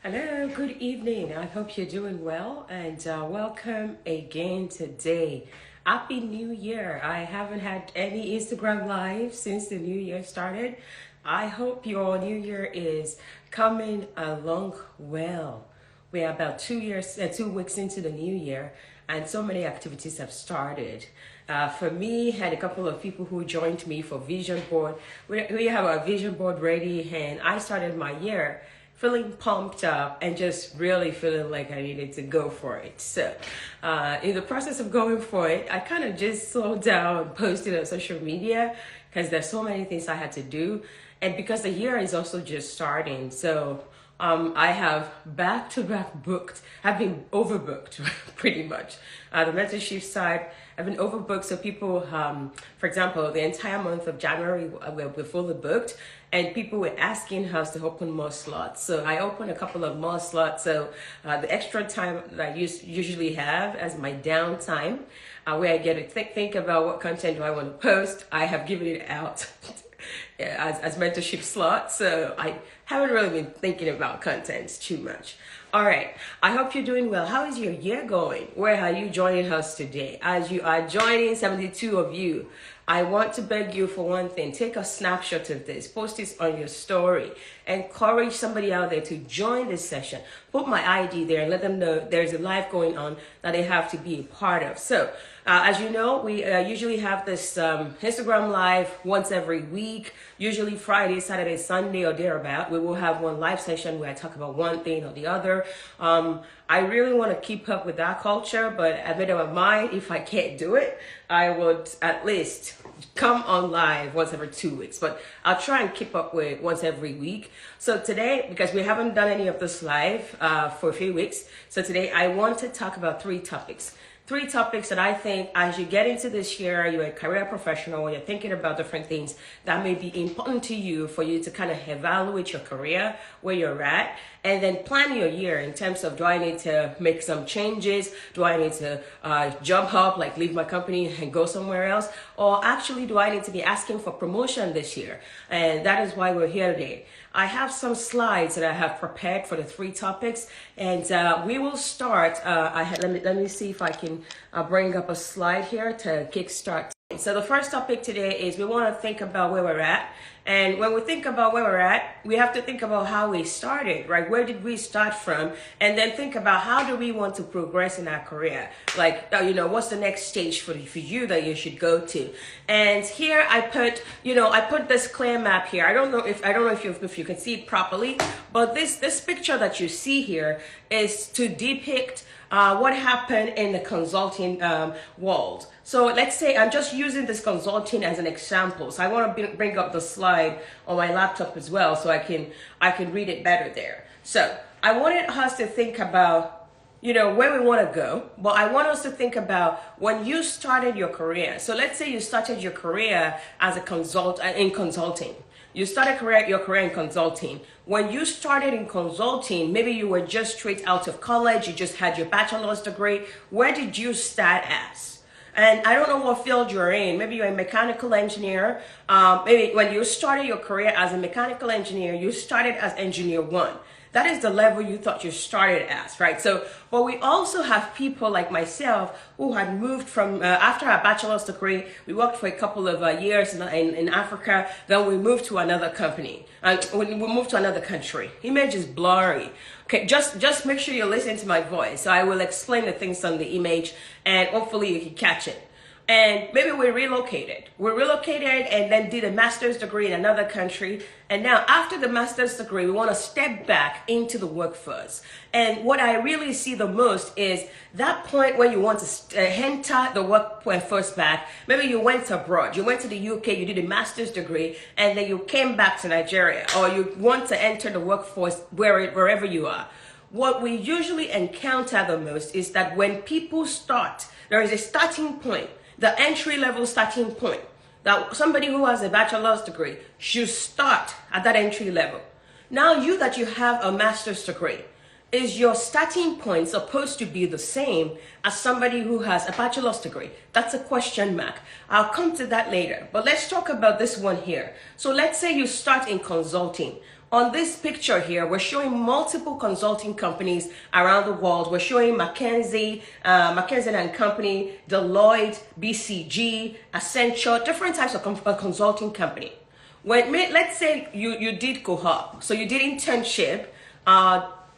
Hello, good evening. I hope you're doing well and welcome again today. Happy New Year. I haven't had any Instagram live since the new year started. I hope your new year is coming along well. We are about 2 weeks into the new year, and so many activities have started. For me, and a couple of people who joined me for vision board, we have our vision board ready, and I started my year feeling pumped up and just really feeling like I needed to go for it. So in the process of going for it, I kind of just slowed down posting on social media because there's so many things I had to do. And because the year is also just starting. So I have back-to-back booked. I've been overbooked pretty much. The mentorship side, I've been overbooked. So people, for example, the entire month of January, we're fully booked, and people were asking us to open more slots. So I opened a couple of more slots. So the extra time that I usually have as my downtime, where I get to think about what content do I want to post, I have given it out. As mentorship slots, so I haven't really been thinking about content too much. All right, I hope you're doing well. How is your year going? Where are you joining us today? As you are joining 72 of you, I want to beg you for one thing. Take a snapshot of this, post this on your story, encourage somebody out there to join this session. Put my ID there and let them know there's a live going on that they have to be a part of. So as you know, we usually have this Instagram live once every week, usually Friday, Saturday, Sunday, or thereabout. We will have one live session where I talk about one thing or the other. I really want to keep up with that culture, but I made up my mind, if I can't do it, I would at least come on live once every 2 weeks, but I'll try and keep up with once every week. So today, because we haven't done any of this live for a few weeks, so today I want to talk about three topics that I think as you get into this year, you're a career professional, you're thinking about different things that may be important to you for you to kind of evaluate your career, where you're at, and then plan your year in terms of, do I need to make some changes? Do I need to jump up, like leave my company and go somewhere else? Or actually, do I need to be asking for promotion this year? And that is why we're here today. I have some slides that I have prepared for the three topics, and we will start. Let me see if I can bring up a slide here to kickstart. So the first topic today is we want to think about where we're at. And when we think about where we're at, we have to think about how we started, right? Where did we start from? And then think about how do we want to progress in our career? Like, what's the next stage for you that you should go to? And here I put this clear map here. I don't know if you can see it properly, but this picture that you see here is to depict what happened in the consulting world. So let's say I'm just using this consulting as an example. So I want to bring up the slide on my laptop as well, so I can read it better there. So I wanted us to think about where we want to go, but I want us to think about when you started your career. So let's say you started your career as a in consulting. You started your career in consulting. When you started in consulting, maybe you were just straight out of college, you just had your bachelor's degree. Where did you start as? And I don't know what field you're in. Maybe you're a mechanical engineer. Maybe when you started your career as a mechanical engineer, you started as engineer one. That is the level you thought you started as, right? So, but we also have people like myself who had moved from, after our bachelor's degree, we worked for a couple of years in Africa, then we moved to another company, we moved to another country. Image is blurry. Okay, just make sure you listen to my voice. So I will explain the things on the image and hopefully you can catch it. And maybe we relocated and then did a master's degree in another country. And now after the master's degree, we want to step back into the workforce. And what I really see the most is that point where you want to enter the workforce back. Maybe you went abroad, you went to the UK, you did a master's degree, and then you came back to Nigeria, or you want to enter the workforce wherever you are. What we usually encounter the most is that when people start, there is a starting point. The entry-level starting point, that somebody who has a bachelor's degree should start at that entry level. Now that you have a master's degree, is your starting point supposed to be the same as somebody who has a bachelor's degree? That's a question mark. I'll come to that later, but let's talk about this one here. So let's say you start in consulting. on this picture here, we're showing multiple consulting companies around the world. We're showing McKinsey, McKinsey and Company, Deloitte, BCG, Accenture, different types of consulting company. Let's say you did co-op, so you did internship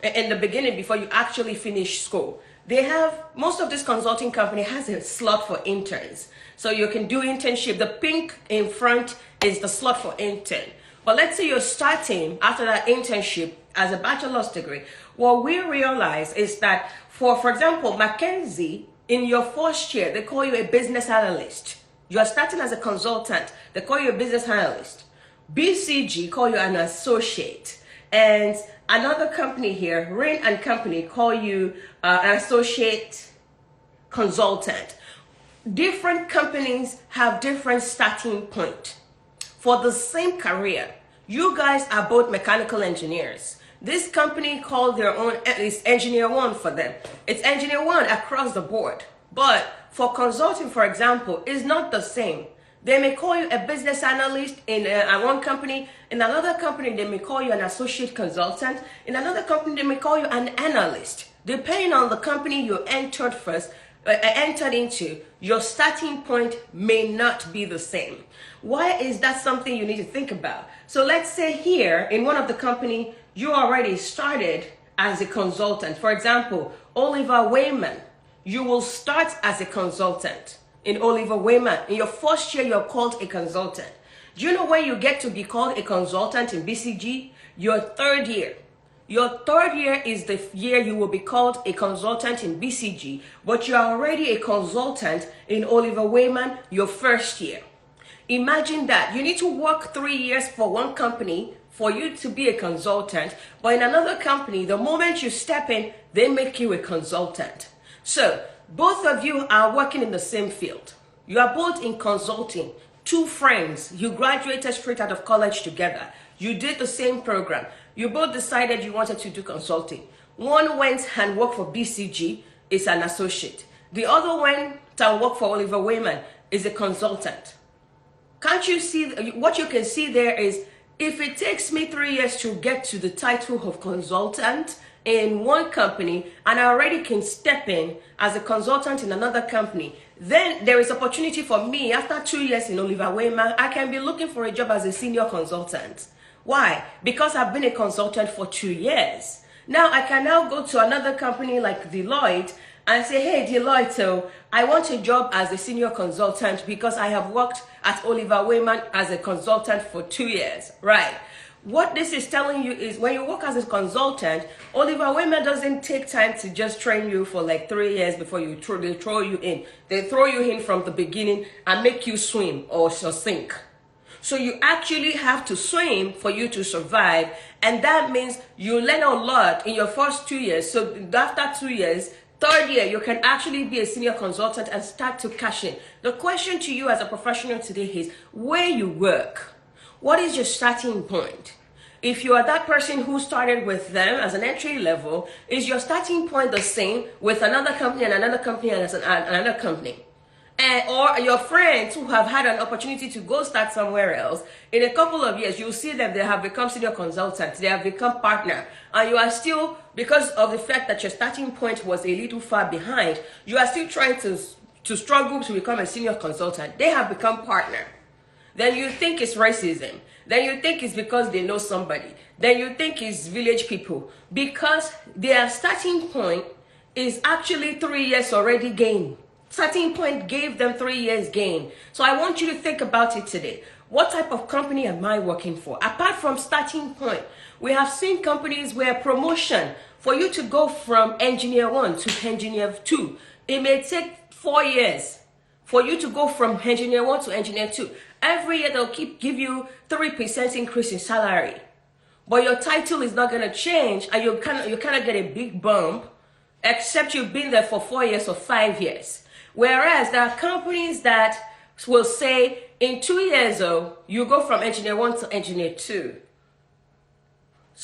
in the beginning before you actually finish school. They have, most of this consulting company has a slot for interns. So you can do internship. The pink in front is the slot for intern. But let's say you're starting after that internship as a bachelor's degree. What we realize is that for example, McKinsey, in your first year, they call you a business analyst. You are starting as a consultant. They call you a business analyst. BCG call you an associate. And another company here, Rain and Company, call you an associate consultant. Different companies have different starting point for the same career. You guys are both mechanical engineers. This company called their own, it's Engineer One for them. It's Engineer One across the board. But for consulting, for example, is not the same. They may call you a business analyst in one company. In another company, they may call you an associate consultant. In another company, they may call you an analyst. Depending on the company you entered into, your starting point may not be the same. Why is that something you need to think about? So let's say here, in one of the company, you already started as a consultant. For example, Oliver Wyman, you will start as a consultant. In Oliver Wyman, in your first year, you're called a consultant. Do you know when you get to be called a consultant in BCG? Your third year. Your third year is the year you will be called a consultant in BCG, but you are already a consultant in Oliver Wyman your first year. Imagine that. You need to work 3 years for one company for you to be a consultant, but in another company, the moment you step in, they make you a consultant. So, both of you are working in the same field. You are both in consulting. Two friends, you graduated straight out of college together. You did the same program. You both decided you wanted to do consulting. One went and worked for BCG, is an associate. The other went and worked for Oliver Wyman, is a consultant. Can't you see, what you can see there is, if it takes me 3 years to get to the title of consultant in one company, and I already can step in as a consultant in another company, then there is opportunity for me after 2 years in Oliver Wyman, I can be looking for a job as a senior consultant. Why? Because I've been a consultant for 2 years. Now I can now go to another company like Deloitte and say, hey Deloitte, so I want a job as a senior consultant because I have worked at Oliver Wyman as a consultant for 2 years, right? What this is telling you is when you work as a consultant, Oliver Wyman doesn't take time to just train you for like 3 years before they throw you in. They throw you in from the beginning and make you swim or sink. So you actually have to swim for you to survive. And that means you learn a lot in your first 2 years. So after 2 years, third year, you can actually be a senior consultant and start to cash in. The question to you as a professional today is where you work. What is your starting point? If you are that person who started with them as an entry level, is your starting point the same with another company and another company and another company? Or your friends who have had an opportunity to go start somewhere else, in a couple of years, you'll see them, they have become senior consultants, they have become partner, and you are still, because of the fact that your starting point was a little far behind, you are still trying to struggle to become a senior consultant. They have become partner. Then you think it's racism. Then you think it's because they know somebody. Then you think it's village people. Because their starting point is actually 3 years already gained. Starting point gave them 3 years gain. So I want you to think about it today. What type of company am I working for? Apart from starting point, we have seen companies where promotion, for you to go from engineer 1 to engineer 2, it may take 4 years for you to go from engineer 1 to engineer 2. Every year they'll give you 3% increase in salary. But your title is not going to change and you cannot get a big bump except you've been there for 4 years or 5 years. Whereas there are companies that will say in 2 years, you go from engineer 1 to engineer 2.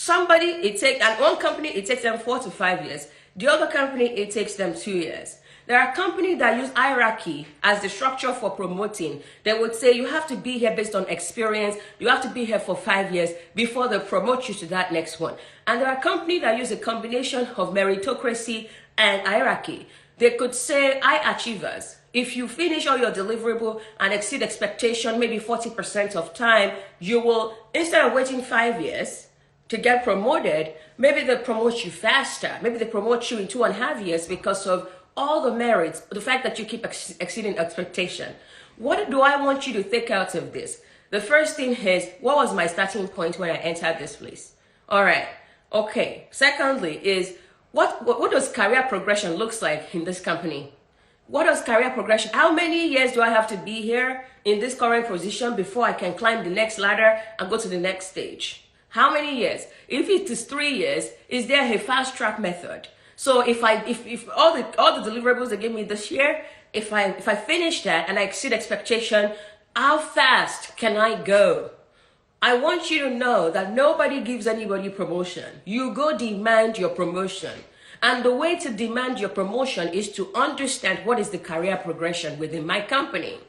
And one company, it takes them 4 to 5 years. The other company, it takes them 2 years. There are companies that use hierarchy as the structure for promoting. They would say you have to be here based on experience. You have to be here for 5 years before they promote you to that next one. And there are companies that use a combination of meritocracy and hierarchy. They could say high achievers. If you finish all your deliverable and exceed expectation, maybe 40% of time, you will, instead of waiting 5 years to get promoted, maybe they promote you faster. Maybe they promote you in 2.5 years because of all the merits, the fact that you keep exceeding expectation. What do I want you to take out of this? The first thing is, what was my starting point when I entered this place? All right. Okay. Secondly is, what does career progression looks like in this company? What does career progression, how many years do I have to be here in this current position before I can climb the next ladder and go to the next stage? How many years? If it is 3 years, is there a fast track method? So if all the deliverables they give me this year, if I finish that and I exceed expectation, how fast can I go? I want you to know that nobody gives anybody promotion. You go demand your promotion. And the way to demand your promotion is to understand what is the career progression within my company.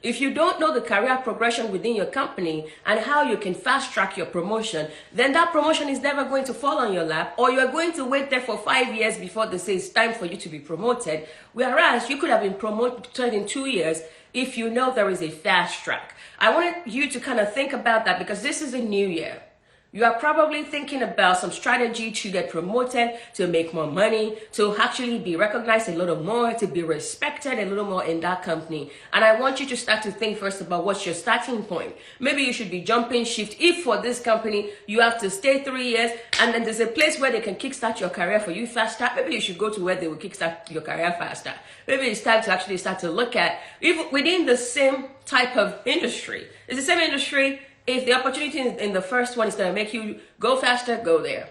If you don't know the career progression within your company and how you can fast track your promotion, then that promotion is never going to fall on your lap, or you're going to wait there for 5 years before they say it's time for you to be promoted. Whereas you could have been promoted in 2 years if you know there is a fast track. I wanted you to kind of think about that because this is a new year. You are probably thinking about some strategy to get promoted, to make more money, to actually be recognized a little more, to be respected a little more in that company. And I want you to start to think first about what's your starting point. Maybe you should be jumping shift. If for this company, you have to stay 3 years and then there's a place where they can kickstart your career for you faster, maybe you should go to where they will kickstart your career faster. Maybe it's time to actually start to look at, even within the same type of industry. It's the same industry. If the opportunity in the first one is going to make you go faster, go there.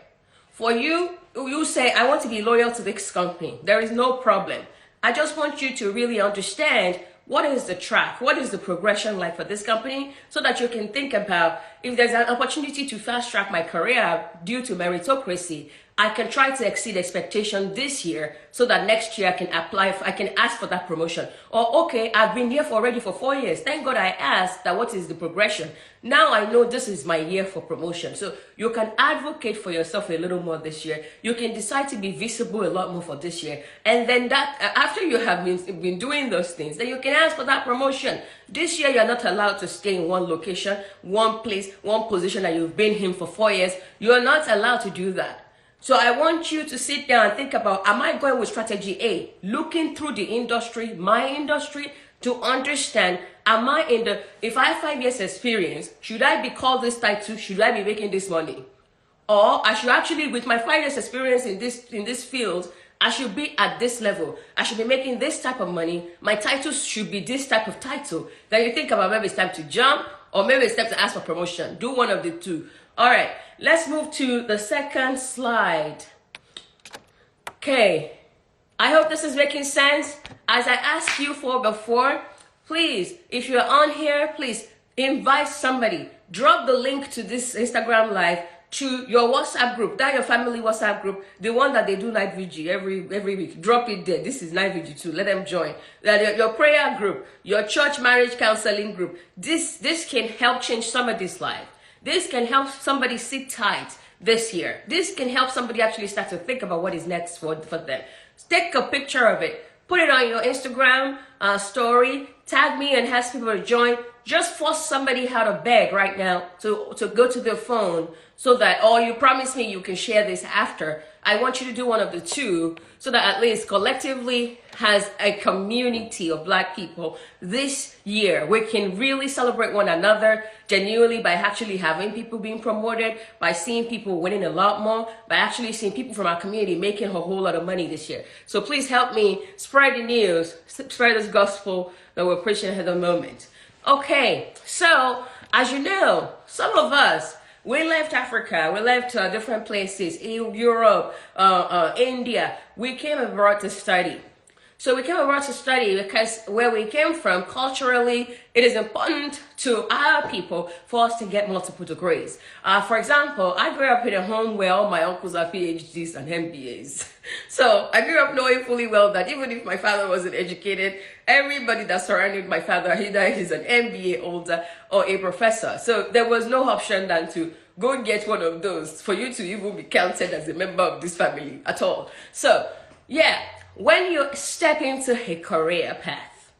For you, you say, I want to be loyal to this company. There is no problem. I just want you to really understand what is the track, what is the progression like for this company, so that you can think about if there's an opportunity to fast track my career due to meritocracy, I can try to exceed expectation this year so that next year I can apply, I can ask for that promotion. Or, okay, I've been here already for 4 years. Thank God I asked that what is the progression. Now I know this is my year for promotion. So you can advocate for yourself a little more this year. You can decide to be visible a lot more for this year. And then that, after you have been doing those things, then you can ask for that promotion. This year, you're not allowed to stay in one location, one place, one position that you've been in for 4 years. You're not allowed to do that. So I want you to sit down and think about, am I going with strategy A? Looking through the industry, my industry, to understand, am I in the, if I have 5 years experience, should I be called this title? Should I be making this money? Or I should actually, with my 5 years experience in this field, I should be at this level. I should be making this type of money. My title should be this type of title. Then you think about maybe it's time to jump, or maybe it's time to ask for promotion. Do one of the two. All right, let's move to the second slide. Okay, I hope this is making sense. As I asked you for before, please, if you're on here, please invite somebody. Drop the link to this Instagram live to your WhatsApp group, that your family WhatsApp group, the one that they do night vigil every week. Drop it there. This is night vigil too. Let them join. That your prayer group, your church marriage counseling group. This can help change somebody's life. This can help somebody sit tight this year. This can help somebody actually start to think about what is next for them. Take a picture of it. Put it on your Instagram story. Tag me and ask people to join. Just force somebody out of bed right now to go to their phone so that, or you promise me you can share this after. I want you to do one of the two so that at least collectively as a community of Black people this year, we can really celebrate one another genuinely by actually having people being promoted, by seeing people winning a lot more, by actually seeing people from our community making a whole lot of money this year. So please help me spread the news, spread this gospel that we're preaching at the moment. Okay, so as you know, some of us, we left Africa, we left different places, Europe, India. We came abroad to study. So we came abroad to study because where we came from, culturally, it is important to our people for us to get multiple degrees. For example, I grew up in a home where all my uncles are PhDs and MBAs. So I grew up knowing fully well that even if my father wasn't educated, everybody that surrounded my father, either is an MBA holder or a professor. So there was no option than to go and get one of those for you to even be counted as a member of this family at all. So, yeah. When you step into a career path,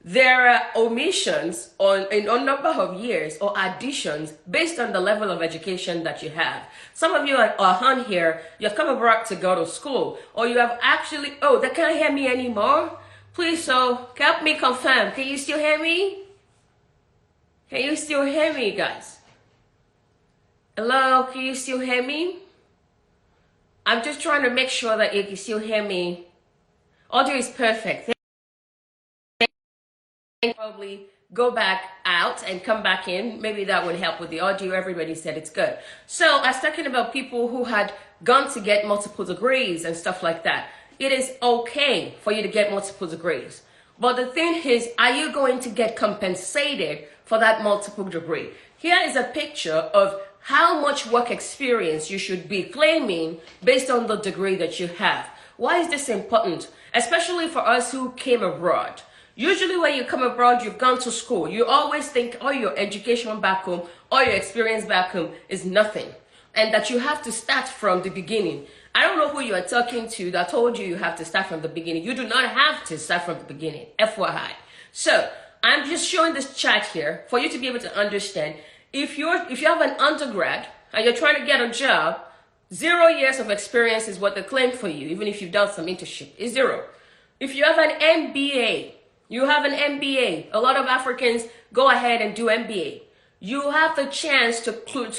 there are omissions in a number of years or additions based on the level of education that you have. Some of you are on here, you've come abroad to go to school, or you have actually, oh, they can't hear me anymore? Please, so help me confirm. Can you still hear me? Can you still hear me, guys? Hello, can you still hear me? I'm just trying to make sure that you can still hear me. Audio is perfect. Probably go back out and come back in. Maybe that would help with the audio. Everybody said it's good. So I was talking about people who had gone to get multiple degrees and stuff like that. It is okay for you to get multiple degrees. But the thing is, are you going to get compensated for that multiple degree? Here is a picture of how much work experience you should be claiming based on the degree that you have. Why is this important? Especially for us who came abroad. Usually when you come abroad, you've gone to school. You always think, oh, your education back home, or your experience back home is nothing. And that you have to start from the beginning. I don't know who you are talking to that told you you have to start from the beginning. You do not have to start from the beginning, FYI. So I'm just showing this chart here for you to be able to understand. If you have an undergrad and you're trying to get a job, 0 years of experience is what they claim for you, even if you've done some internship. It's 0. If you have an MBA, a lot of Africans go ahead and do MBA. You have the chance to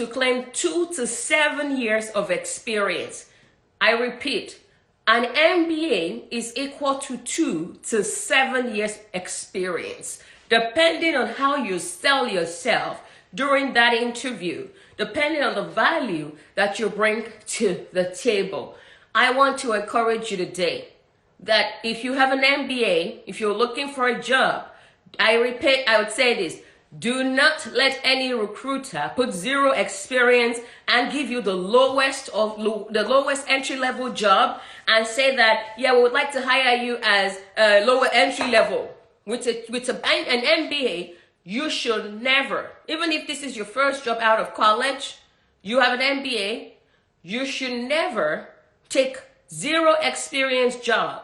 claim 2 to 7 years of experience. I repeat, an MBA is equal to 2 to 7 years experience, depending on how you sell yourself during that interview, depending on the value that you bring to the table. I want to encourage you today that if you have an MBA, if you're looking for a job, I repeat, I would say this, do not let any recruiter put 0 experience and give you the lowest entry level job and say that, yeah, we would like to hire you as a lower entry level with an MBA. You should never, even if this is your first job out of college, you have an MBA, you should never take 0 experience job.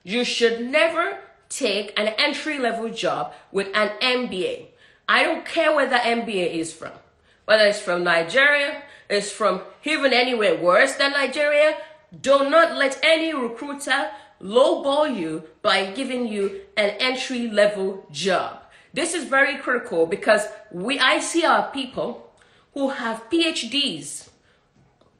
You should never take an entry-level job with an MBA. I don't care where the MBA is from. Whether it's from Nigeria, it's from even anywhere worse than Nigeria, do not let any recruiter lowball you by giving you an entry-level job. This is very critical because I see our people who have PhDs.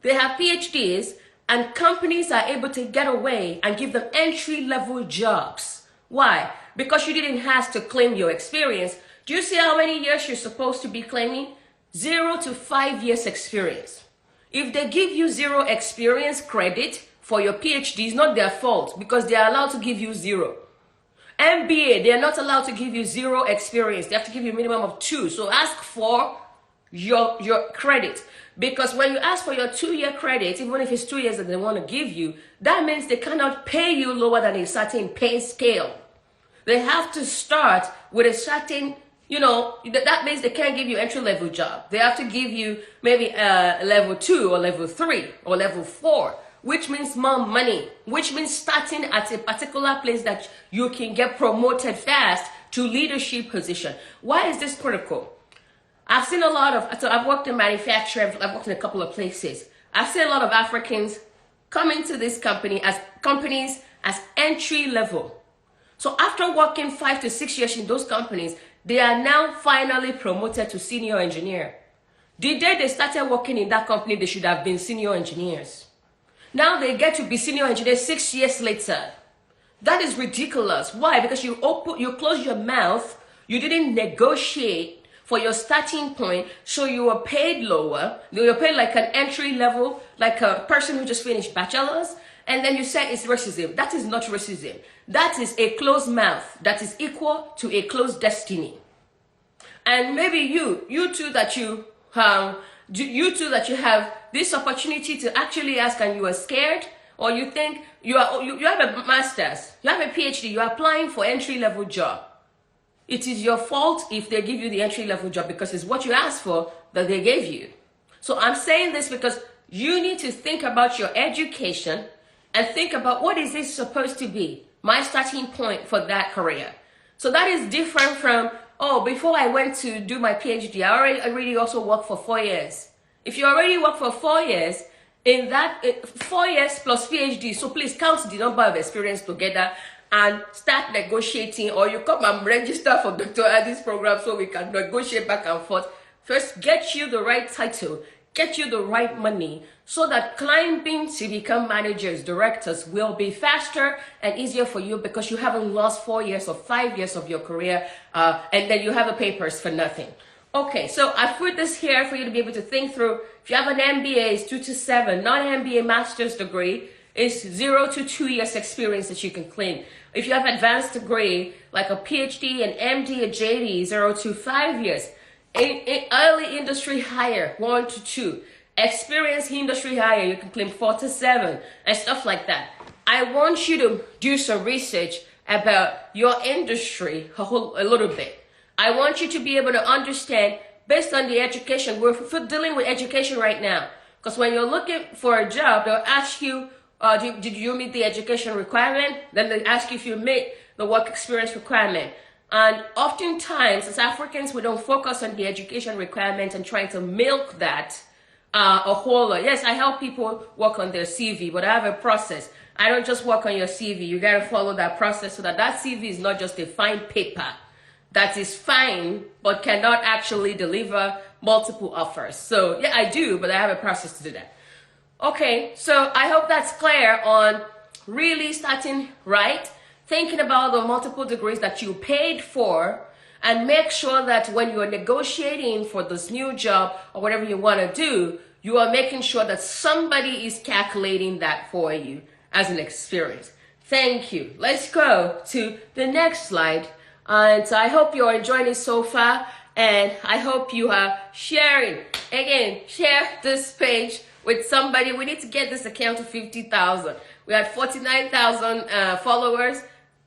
They have PhDs and companies are able to get away and give them entry-level jobs. Why? Because you didn't have to claim your experience. Do you see how many years you're supposed to be claiming? 0 to 5 years experience. If they give you 0 experience credit for your PhD, it's not their fault because they are allowed to give you 0. MBA, they are not allowed to give you 0 experience. They have to give you a minimum of 2. So ask for your credit. Because when you ask for your 2-year credit, even if it's 2 years that they want to give you, that means they cannot pay you lower than a certain pay scale. They have to start with a certain, that means they can't give you entry-level job. They have to give you maybe level 2 or level 3 or level 4. Which means more money, which means starting at a particular place that you can get promoted fast to leadership position. Why is this critical? I've seen a lot of, so I've worked in manufacturing, I've worked in a couple of places. I've seen a lot of Africans come into this companies as entry level. So after working 5 to 6 years in those companies, they are now finally promoted to senior engineer. The day they started working in that company, they should have been senior engineers. Now they get to be senior engineers 6 years later. That is ridiculous. Why? Because you close your mouth, you didn't negotiate for your starting point, so you were paid lower. You were paid like an entry level, like a person who just finished bachelor's, and then you say it's racism. That is not racism. That is a closed mouth that is equal to a closed destiny. And maybe you too that you have this opportunity to actually ask and you are scared, or you think you have a master's, you have a PhD, you are applying for entry-level job. It is your fault if they give you the entry-level job because it's what you asked for that they gave you. So I'm saying this because you need to think about your education and think about what is this supposed to be, my starting point for that career. So that is different from, oh, before I went to do my PhD, I already also worked for 4 years. If you already work for 4 years, in that 4 years plus PhD, so please count the number of experience together and start negotiating, or you come and register for Dr. Adi's program so we can negotiate back and forth. First, get you the right title, get you the right money, so that climbing to become managers, directors will be faster and easier for you because you haven't lost 4 years or 5 years of your career, and then you have the papers for nothing. Okay, so I put this here for you to be able to think through. If you have an MBA, it's 2 to 7. Non-MBA master's degree is 0 to 2 years experience that you can claim. If you have advanced degree, like a PhD, an MD, a JD, 0 to 5 years. In early industry hire, 1 to 2. Experienced industry hire, you can claim 4 to 7, and stuff like that. I want you to do some research about your industry a little bit. I want you to be able to understand based on the education. We're dealing with education right now. Because when you're looking for a job, they'll ask you, did you meet the education requirement? Then they ask you if you meet the work experience requirement. And oftentimes, as Africans, we don't focus on the education requirement and trying to milk that a whole lot. Yes, I help people work on their CV, but I have a process. I don't just work on your CV. You got to follow that process so that that CV is not just a fine paper that is fine, but cannot actually deliver multiple offers. So yeah, I do, but I have a process to do that. Okay, so I hope that's clear on really starting right, thinking about the multiple degrees that you paid for, and make sure that when you are negotiating for this new job or whatever you want to do, you are making sure that somebody is calculating that for you as an experience. Thank you. Let's go to the next slide. And I hope you're enjoying it so far, and I hope you are sharing. Again, share this page with somebody. We need to get this account to 50,000. We had 49,000 followers.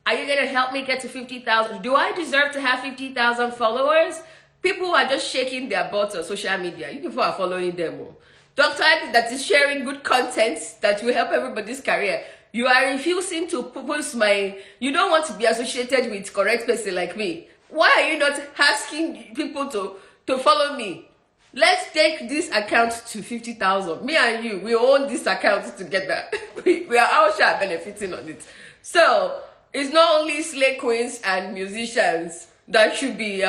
Are you going to help me get to 50,000? Do I deserve to have 50,000 followers? People are just shaking their butts on social media. You people are following them. Dr. Adi that is sharing good content that will help everybody's career. You are refusing to post you don't want to be associated with correct person like me. Why are you not asking people to follow me? Let's take this account to 50,000. Me and you, we own this account together. we are all share benefiting on it. So it's not only slay queens and musicians that should be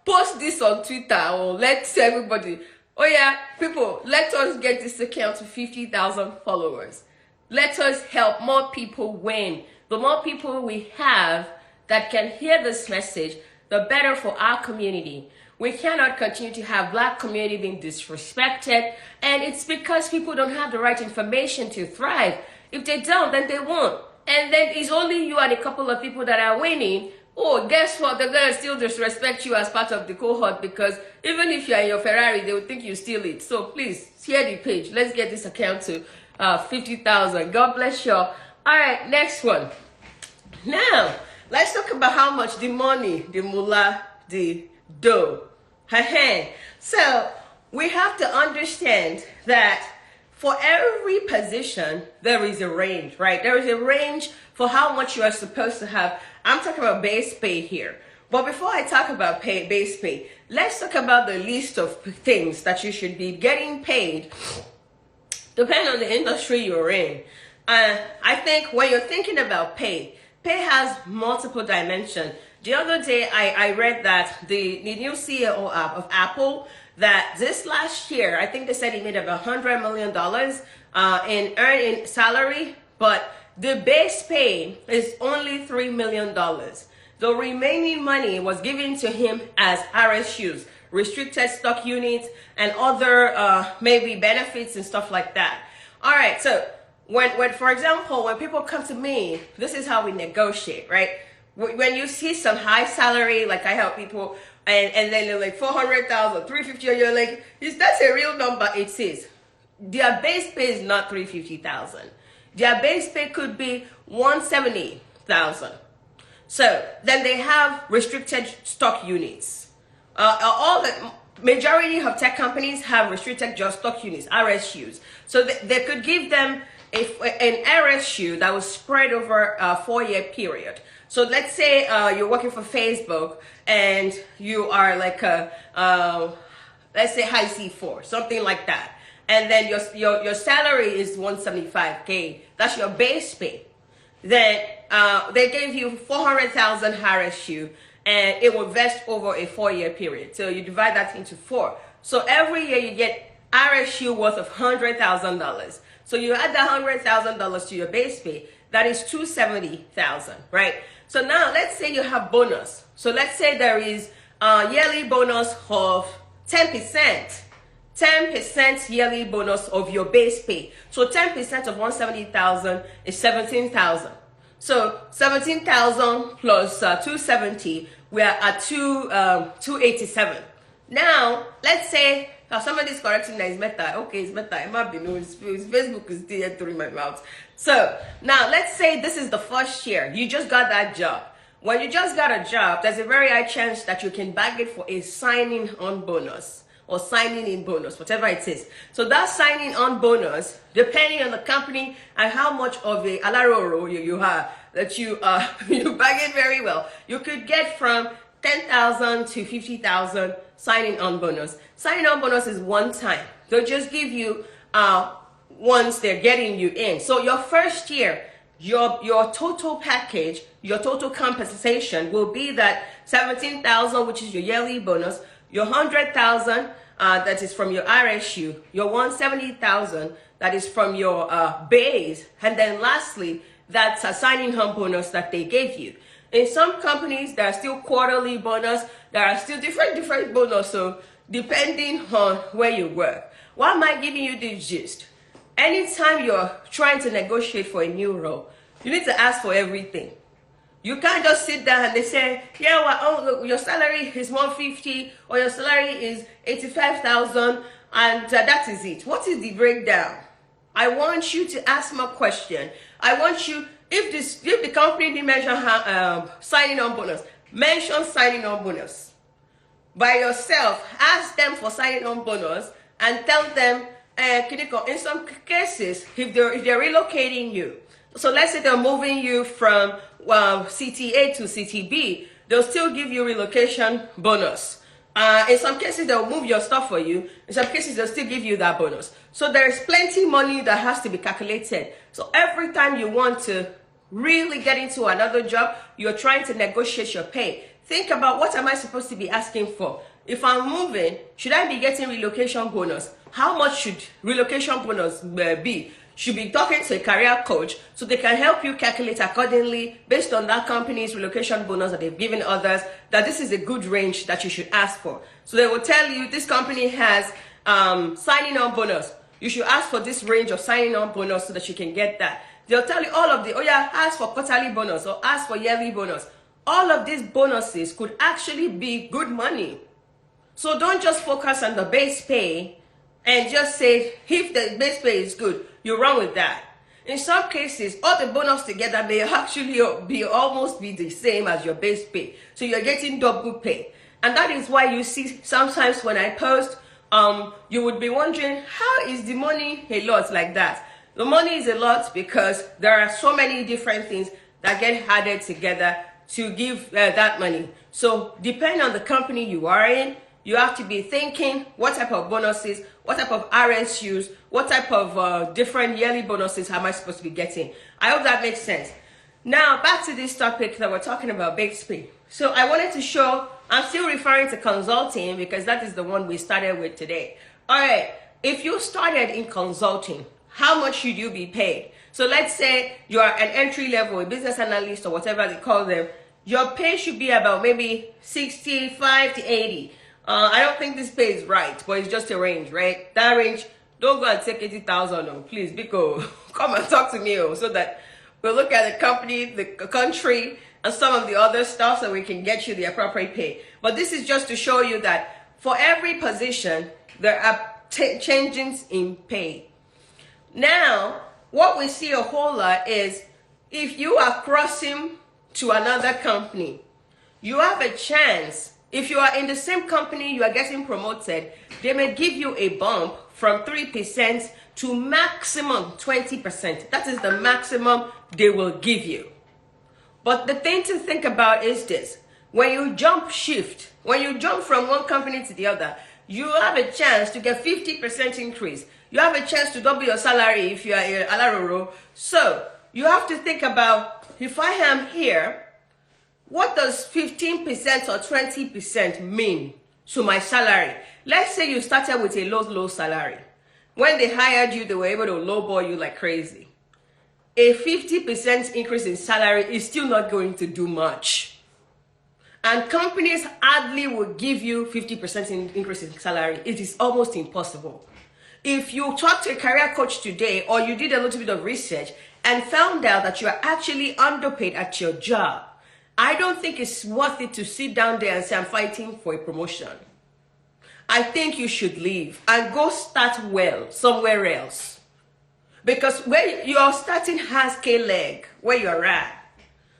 post this on Twitter or let everybody. Oh yeah, people, let us get this account to 50,000 followers. Let us help more people win. The more people we have that can hear this message, the better for our community. We cannot continue to have Black community being disrespected, and it's because people don't have the right information to thrive. If they don't, then they won't. And then it's only you and a couple of people that are winning. Oh, guess what? They're going to still disrespect you as part of the cohort, because even if you're in your Ferrari, they will think you steal it. So please, share the page. Let's get this account to 50,000. God bless you. All right, next one. Now, let's talk about how much the money, the mullah, the dough. So, we have to understand that for every position, there is a range, right? There is a range for how much you are supposed to have. I'm talking about base pay here. But before I talk about base pay, let's talk about the list of things that you should be getting paid depending on the industry you're in. I think when you're thinking about pay has multiple dimensions. The other day, I read that the new CEO of Apple, that this last year, I think they said he made about $100 million in earning salary, but the base pay is only $3 million. The remaining money was given to him as RSUs, restricted stock units, and other maybe benefits and stuff like that. All right, so when for example, when people come to me, this is how we negotiate, right? When you see some high salary, like I help people, and then they're like 400,000, 350, you're like, is that a real number? It is. Their base pay is not 350,000. Their base pay could be 170,000. So then they have restricted stock units. All the majority of tech companies have restricted just stock units, RSUs. So they could give them an RSU that was spread over a 4-year period. So let's say you're working for Facebook and you are like let's say high C4, something like that. And then your salary is 175K. That's your base pay. Then they gave you 400,000 RSU, and it will vest over a 4-year period. So you divide that into 4. So every year you get RSU worth of $100,000. So you add that $100,000 to your base pay. That is $270,000, right? So now let's say you have bonus. So let's say there is a yearly bonus of 10%. 10% yearly bonus of your base pay. So 10% of 170,000 is 17,000. So 17,000 plus 270, we are at 287. Now, let's say somebody's correcting that it's Meta. Okay, it's Meta. It might be no, it's Facebook is still through my mouth. So now let's say this is the first year. You just got that job. When you just got a job, there's a very high chance that you can bag it for a signing on bonus or signing in bonus, whatever it is. So that signing on bonus, depending on the company and how much of a alaroro you have, that you you bag it very well, you could get from 10,000 to 50,000 signing on bonus. Signing on bonus is one time. They'll just give you once they're getting you in. So your first year, your total package, your total compensation will be that 17,000, which is your yearly bonus, your 100,000 that is from your RSU, your 170,000 that is from your base, and then lastly, that's a signing on bonus that they gave you. In some companies, there are still quarterly bonus. There are still different bonus. So depending on where you work. Why am I giving you this gist? Anytime you're trying to negotiate for a new role, you need to ask for everything. You can't just sit down and they say, yeah, well, oh, look, your salary is 150 or your salary is 85,000 and that is it. What is the breakdown? I want you to ask my question. I want you, if the company didn't mention signing on bonus, mention signing on bonus. By yourself, ask them for signing on bonus and tell them, in some cases, if they're relocating you, so let's say they're moving you from CTA to CTB, they'll still give you relocation bonus. In some cases, they'll move your stuff for you. In some cases, they'll still give you that bonus. So there's plenty money that has to be calculated. So every time you want to really get into another job, you're trying to negotiate your pay. Think about, what am I supposed to be asking for? If I'm moving, should I be getting relocation bonus? How much should relocation bonus be? Should be talking to a career coach so they can help you calculate accordingly based on that company's relocation bonus that they've given others, that this is a good range that you should ask for. So they will tell you this company has signing on bonus. You should ask for this range of signing on bonus so that you can get that. They'll tell you all of the, oh yeah, ask for quarterly bonus or ask for yearly bonus. All of these bonuses could actually be good money. So don't just focus on the base pay and just say, if the base pay is good, you're wrong with that. In some cases, all the bonus together may actually almost be the same as your base pay. So you're getting double pay. And that is why you see sometimes when I post, you would be wondering, how is the money a lot like that? The money is a lot because there are so many different things that get added together to give that money. So depending on the company you are in, you have to be thinking, what type of bonuses, what type of RSUs, what type of different yearly bonuses am I supposed to be getting? I hope that makes sense. Now, back to this topic that we're talking about, base pay. So I wanted to show, I'm still referring to consulting because that is the one we started with today. All right, if you started in consulting, how much should you be paid? So let's say you are an entry level, a business analyst or whatever they call them. Your pay should be about maybe 65 to 80. I don't think this pay is right, but it's just a range, right? That range, Don't go and take 80,000, oh, please, because come and talk to me, oh, so that we'll look at the company, the country, and some of the other stuff so we can get you the appropriate pay. But this is just to show you that for every position, there are changes in pay. Now, what we see a whole lot is if you are crossing to another company, you have a chance. If you are in the same company, you are getting promoted, they may give you a bump from 3% to maximum 20%. That is the maximum they will give you. But the thing to think about is this. When you jump shift, when you jump from one company to the other, you have a chance to get 50% increase. You have a chance to double your salary if you are a Alaroro. So you have to think about, if I am here, what does 15% or 20% mean to my salary? Let's say you started with a low salary. When they hired you, they were able to lowball you like crazy. A 50% increase in salary is still not going to do much. And companies hardly will give you 50% increase in salary. It is almost impossible. If you talk to a career coach today, or you did a little bit of research and found out that you are actually underpaid at your job, I don't think it's worth it to sit down there and say, I'm fighting for a promotion. I think you should leave and go start well somewhere else. Because where you're starting has K-leg, where you're at.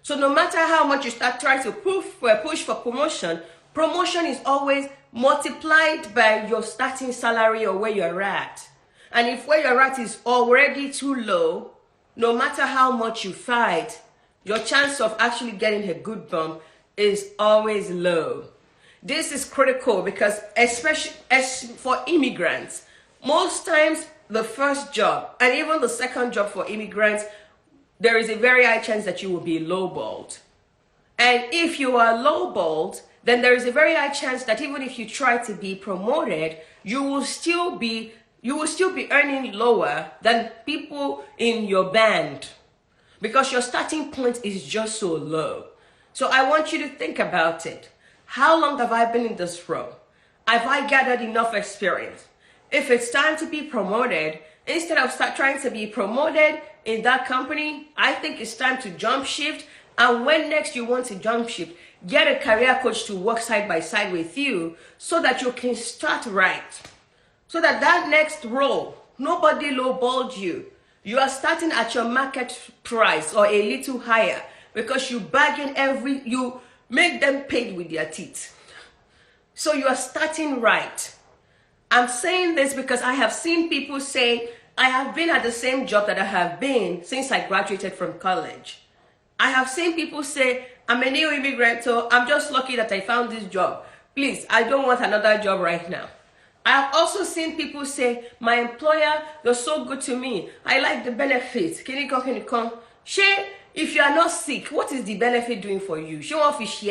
So no matter how much you start trying to push for promotion, promotion is always multiplied by your starting salary or where you're at. And if where you're at is already too low, no matter how much you fight, your chance of actually getting a good bump is always low. This is critical because especially for immigrants, most times the first job and even the second job for immigrants, there is a very high chance that you will be lowballed. And if you are lowballed, then there is a very high chance that even if you try to be promoted, you will still be earning lower than people in your band because your starting point is just so low. So I want you to think about it. How long have I been in this role? Have I gathered enough experience? If it's time to be promoted, instead of trying to be promoted in that company, I think it's time to jump shift. And when next you want to jump shift, get a career coach to work side by side with you so that you can start right. So that next role, nobody lowballed you. You are starting at your market price or a little higher because you bargain you make them pay with their teeth. So you are starting right. I'm saying this because I have seen people say, I have been at the same job that I have been since I graduated from college. I have seen people say, I'm a new immigrant, so I'm just lucky that I found this job. Please, I don't want another job right now. I have also seen people say, my employer, they're so good to me. I like the benefits. Can you come? Shay, if you are not sick, what is the benefit doing for you? Show off is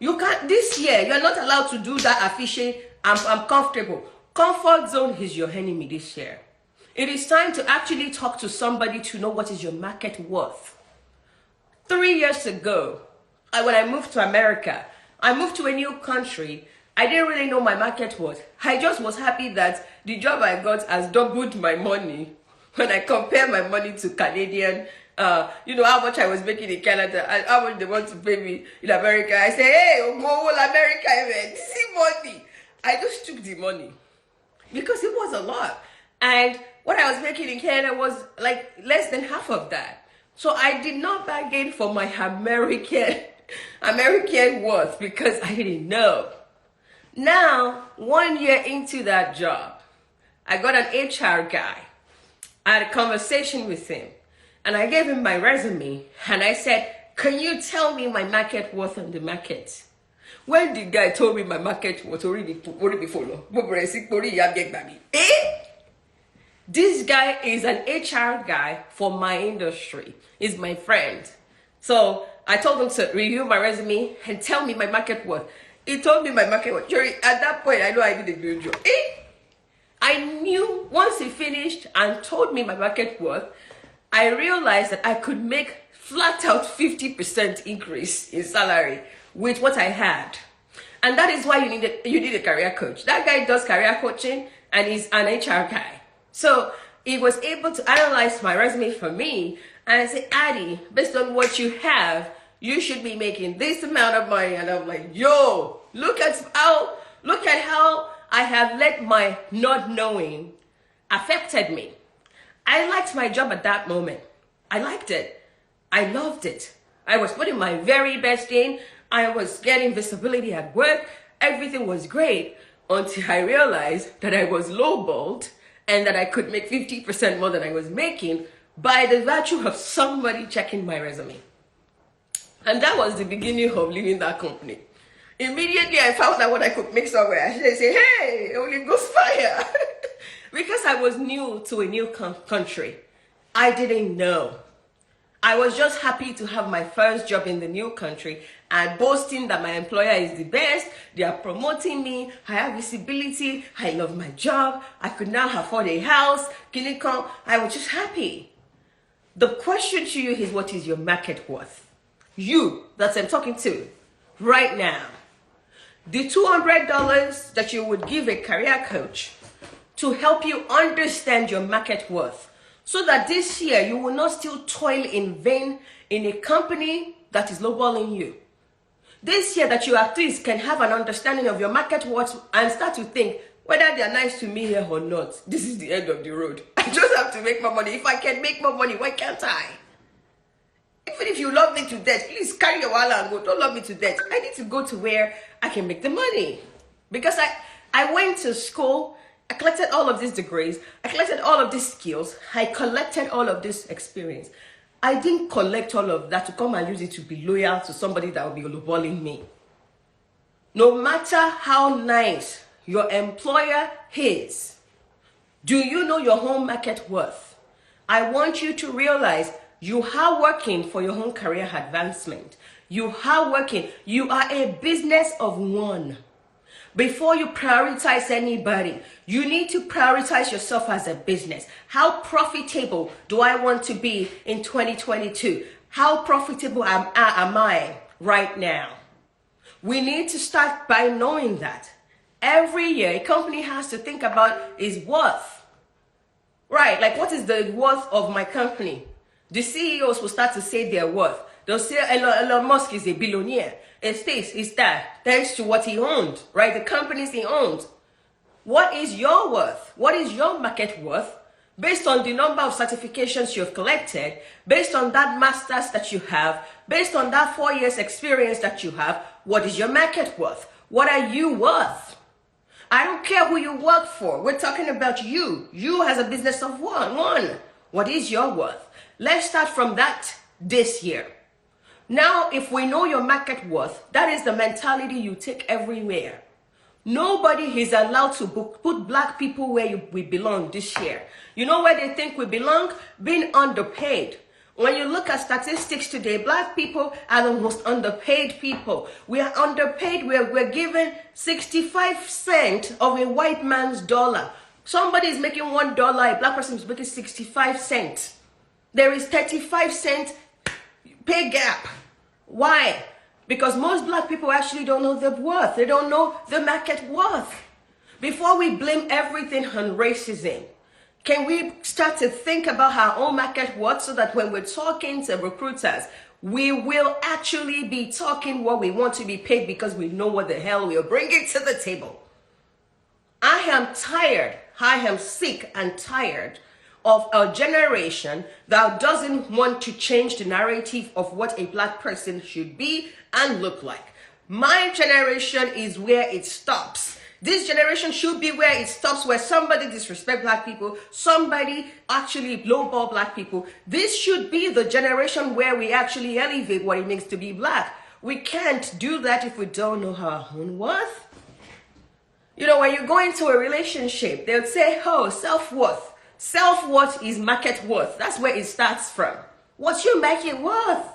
you can't, this year, you're not allowed to do that affiche. I'm comfortable. Comfort zone is your enemy this year. It is time to actually talk to somebody to know what is your market worth. 3 years ago, when I moved to America, I moved to a new country. I didn't really know my market worth. I just was happy that the job I got has doubled my money. When I compare my money to Canadian, how much I was making in Canada and how much they want to pay me in America. I say, hey, go America, man. This is money. I just took the money because it was a lot. And what I was making in Canada was like less than half of that. So I did not bargain for my American worth because I didn't know. Now, 1 year into that job, I got an HR guy. I had a conversation with him and I gave him my resume and I said, can you tell me my market worth on the market? When the guy told me my market was already follow, this guy is an HR guy for my industry. He's my friend. So I told him to review my resume and tell me my market worth. He told me my market worth. At that point, I know I did a good job. I knew once he finished and told me my market worth, I realized that I could make flat out 50% increase in salary with what I had. And that is why you need a career coach. That guy does career coaching and he's an HR guy. So he was able to analyze my resume for me and say, Addie, based on what you have, you should be making this amount of money. And I'm like, yo, look at how I have let my not knowing affected me. I liked my job at that moment. I liked it. I loved it. I was putting my very best in. I was getting visibility at work. Everything was great until I realized that I was lowballed and that I could make 50% more than I was making by the virtue of somebody checking my resume. And that was the beginning of leaving that company. Immediately I found out what I could make somewhere. I should say, hey, Holy Ghost fire. Because I was new to a new country. I didn't know. I was just happy to have my first job in the new country and boasting that my employer is the best. They are promoting me. I have visibility. I love my job. I could now afford a house. I was just happy. The question to you is, what is your market worth? You that I'm talking to right now. The $200 that you would give a career coach to help you understand your market worth, so that this year you will not still toil in vain in a company that is lowballing you. This year that you at least can have an understanding of your market worth and start to think whether they are nice to me here or not. This is the end of the road. I just have to make more money. If I can make more money, why can't I? Even if you love me to death, please carry your wallet and go. Don't love me to death. I need to go to where I can make the money. Because I went to school, I collected all of these degrees, I collected all of these skills, I collected all of this experience. I didn't collect all of that to come and use it to be loyal to somebody that will be lowballing me. No matter how nice your employer is, do you know your home market worth? I want you to realize you are working for your own career advancement. You are working. You are a business of one. Before you prioritize anybody, you need to prioritize yourself as a business. How profitable do I want to be in 2022? How profitable am I right now? We need to start by knowing that. Every year, a company has to think about its worth. Right, like what is the worth of my company? The CEOs will start to say their worth. They'll say Elon Musk is a billionaire. It's this, it's that, thanks to what he owned, right? The companies he owns. What is your worth? What is your market worth? Based on the number of certifications you've collected, based on that master's that you have, based on that 4 years experience that you have, what is your market worth? What are you worth? I don't care who you work for. We're talking about you. You as a business of one. What is your worth? Let's start from that this year. Now, if we know your market worth, that is the mentality you take everywhere. Nobody is allowed to put black people where we belong this year. You know where they think we belong? Being underpaid. When you look at statistics today, black people are the most underpaid people. We are underpaid. We're given 65 cents of a white man's dollar. Somebody is making $1, a black person is making 65 cents. There is 35 cent pay gap. Why? Because most black people actually don't know their worth. They don't know the market worth. Before we blame everything on racism, can we start to think about our own market worth so that when we're talking to recruiters, we will actually be talking what we want to be paid because we know what the hell we are bringing to the table. I am tired. I am sick and tired of a generation that doesn't want to change the narrative of what a black person should be and look like. My generation is where it stops. This generation should be where it stops, where somebody disrespect black people, somebody actually lowball black people. This should be the generation where we actually elevate what it means to be black. We can't do that if we don't know our own worth. You know, when you go into a relationship, they'll say, oh, self-worth. Self-worth is market worth. That's where it starts from. What's your market worth?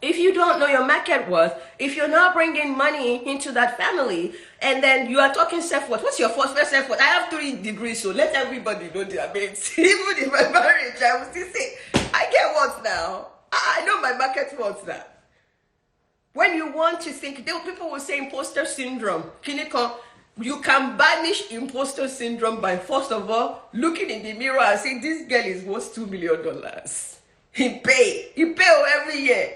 If you don't know your market worth, if you're not bringing money into that family, and then you are talking self-worth, what's your first self-worth? I have 3 degrees, so let everybody know their mates. Even in my marriage, I will still say, I get worth now. I know my market worth now. When you want to think, people will say imposter syndrome. Kiniko, You can banish imposter syndrome by, first of all, looking in the mirror and saying, this girl is worth $2 million. He pay every year.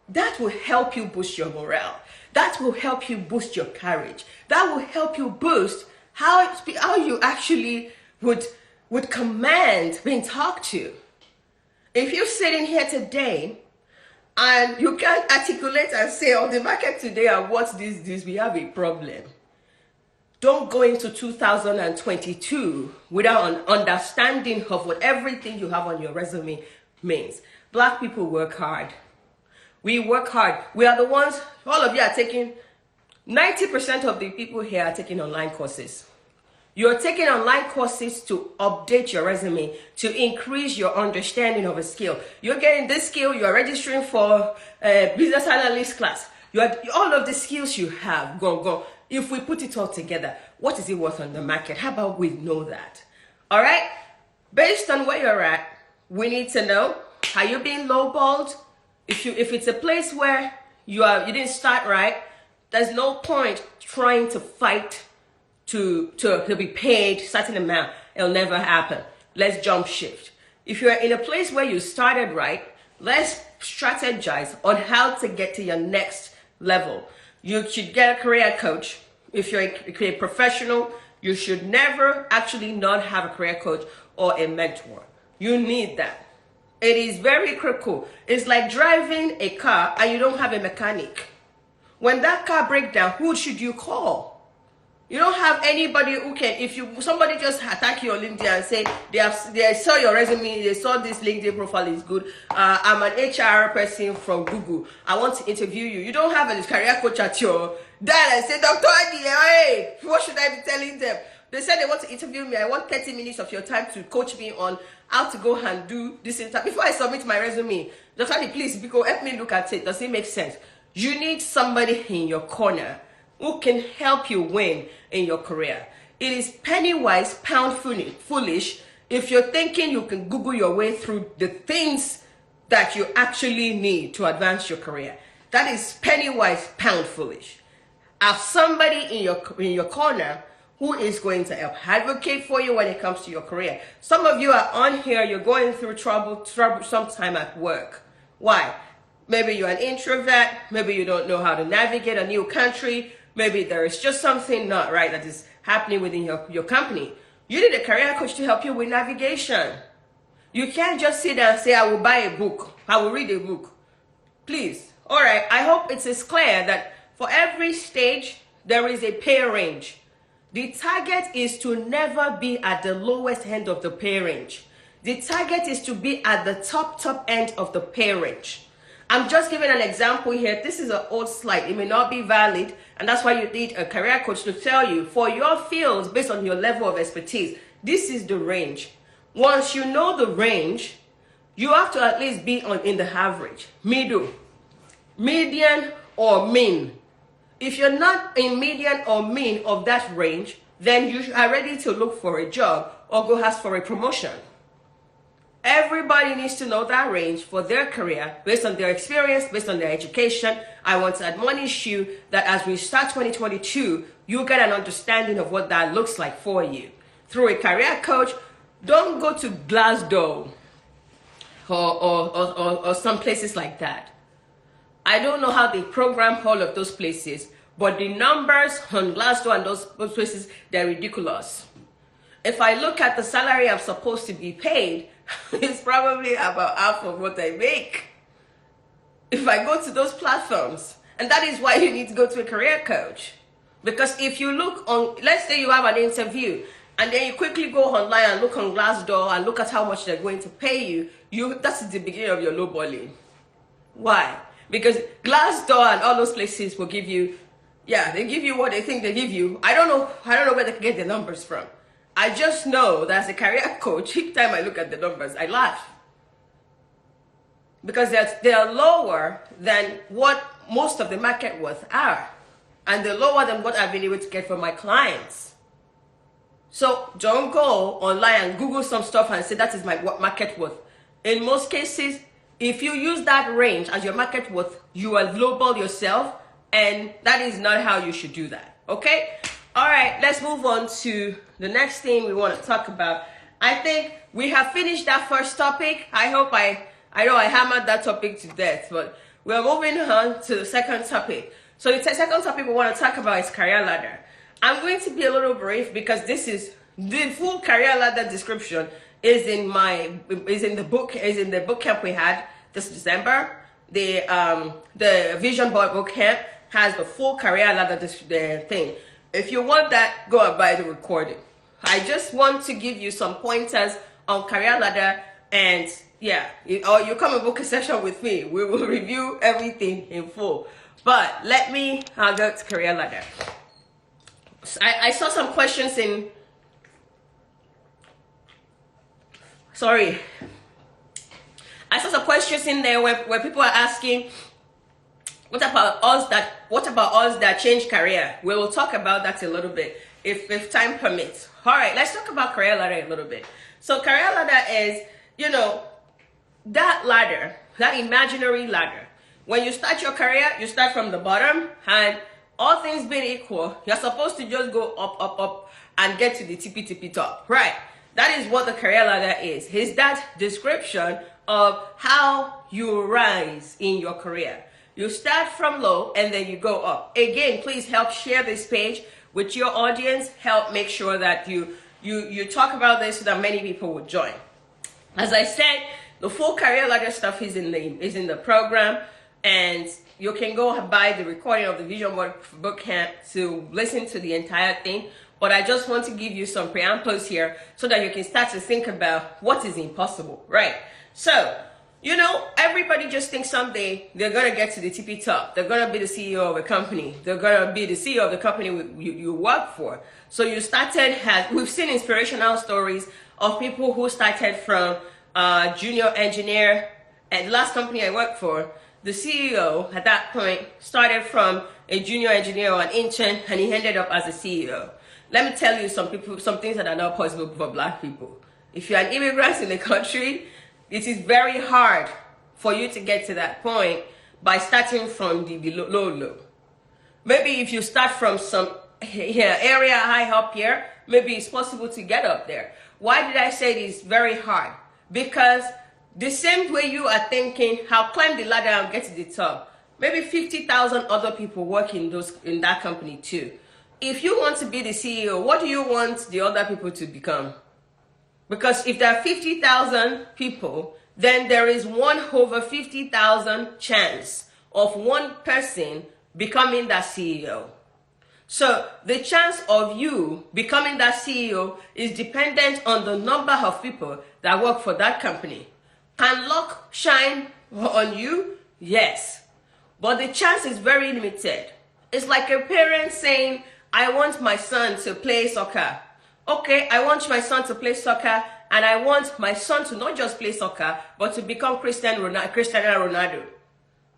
That will help you boost your morale. That will help you boost your courage. That will help you boost how you actually would command being talked to. If you're sitting here today and you can't articulate and say, oh, the market today are worth this, we have a problem. Don't go into 2022 without an understanding of what everything you have on your resume means. Black people work hard. We work hard. We are the ones, all of you are taking, 90% of the people here are taking online courses. You're taking online courses to update your resume, to increase your understanding of a skill. You're getting this skill, you're registering for a business analyst class. All of the skills you have, go. If we put it all together, what is it worth on the market? How about we know that? All right? Based on where you're at, we need to know, are you being lowballed? If it's a place where you didn't start right, there's no point trying to fight to be paid a certain amount. It'll never happen. Let's jump shift. If you're in a place where you started right, let's strategize on how to get to your next level. You should get a career coach. If you're a professional, you should never actually not have a career coach or a mentor. You need that. It is very critical. It's like driving a car and you don't have a mechanic. When that car breaks down, who should you call? You don't have anybody who can, somebody just attack you on LinkedIn and say, they saw your resume, they saw this LinkedIn profile is good. I'm an HR person from Google. I want to interview you. You don't have a career coach at your dial and say, Dr. Adi, hey, what should I be telling them? They said they want to interview me. I want 30 minutes of your time to coach me on how to go and do this interview. Before I submit my resume, Dr. Adi, please, because help me look at it. Does it make sense? You need somebody in your corner who can help you win in your career. It is penny wise, pound foolish if you're thinking you can Google your way through the things that you actually need to advance your career. That is penny wise, pound foolish. Have somebody in your corner who is going to help advocate for you when it comes to your career. Some of you are on here, you're going through trouble sometime at work. Why? Maybe you're an introvert, maybe you don't know how to navigate a new country, maybe there is just something not right that is happening within your company. You need a career coach to help you with navigation. You can't just sit there and say, I will buy a book, I will read a book. Please. All right, I hope it is clear that for every stage, there is a pay range. The target is to never be at the lowest end of the pay range. The target is to be at the top end of the pay range. I'm just giving an example here. This is an old slide. It may not be valid, and that's why you need a career coach to tell you, for your fields, based on your level of expertise, this is the range. Once you know the range, you have to at least be in the average, middle, median, or mean. If you're not in median or mean of that range, then you are ready to look for a job or go ask for a promotion. Everybody needs to know that range for their career, based on their experience, based on their education. I want to admonish you that as we start 2022, you get an understanding of what that looks like for you. Through a career coach, don't go to Glassdoor or some places like that. I don't know how they program all of those places, but the numbers on Glassdoor and those places, they're ridiculous. If I look at the salary I'm supposed to be paid, it's probably about half of what I make if I go to those platforms. And that is why you need to go to a career coach. Because if you look on, let's say you have an interview, and then you quickly go online and look on Glassdoor and look at how much they're going to pay you, that's the beginning of your lowballing. Why? Because Glassdoor and all those places will give you, they give you what they think they give you. I don't know where they can get the numbers from. I just know that as a career coach, each time I look at the numbers, I laugh. Because they are lower than what most of the market worth are. And they're lower than what I've been able to get from my clients. So don't go online and Google some stuff and say that is my market worth. In most cases, if you use that range as your market worth, you will lowball yourself, and that is not how you should do that. Okay? All right, let's move on to the next thing we want to talk about. I think we have finished that first topic. I know I hammered that topic to death, but we're moving on to the second topic. So the second topic we want to talk about is career ladder. I'm going to be a little brief because this is the full career ladder description is in the boot camp we had this December. The Vision Board boot camp has the full career ladder thing. If you want that, go and buy the recording. I just want to give you some pointers on career ladder, and yeah, or you come and book a session with me. We will review everything in full. But let me go to career ladder. I saw some questions in. Sorry. I saw some questions in there where people are asking, what about us that change career? We will talk about that a little bit if time permits. All right, let's talk about career ladder a little bit. So career ladder is, that ladder, that imaginary ladder. When you start your career, you start from the bottom, and all things being equal, you're supposed to just go up, and get to the tippy top, right? That is what the career ladder is. It's that description of how you rise in your career. You start from low and then you go up. Again, please help share this page with your audience. Help make sure that you talk about this so that many people will join. As I said, the full career ladder stuff is in the program, and you can go buy the recording of the Vision Board Bootcamp to listen to the entire thing. But I just want to give you some preambles here so that you can start to think about what is impossible, right? So, everybody just thinks someday they're going to get to the tippy top. They're going to be the CEO of a company. They're going to be the CEO of the company you work for. So you we've seen inspirational stories of people who started from junior engineer. At the last company I worked for, the CEO at that point started from a junior engineer or an intern, and he ended up as a CEO. Let me tell you some things that are not possible for Black people. If you're an immigrant in the country, it is very hard for you to get to that point by starting from the low. Maybe if you start from some area high up here, maybe it's possible to get up there. Why did I say it is very hard? Because the same way you are thinking, I'll climb the ladder and get to the top, maybe 50,000 other people work in that company too. If you want to be the CEO, what do you want the other people to become? Because if there are 50,000 people, then there is 1/50,000 chance of one person becoming that CEO. So the chance of you becoming that CEO is dependent on the number of people that work for that company. Can luck shine on you? Yes. But the chance is very limited. It's like a parent saying, I want my son to play soccer. Okay, I want my son to play soccer, and I want my son to not just play soccer, but to become Cristiano Ronaldo.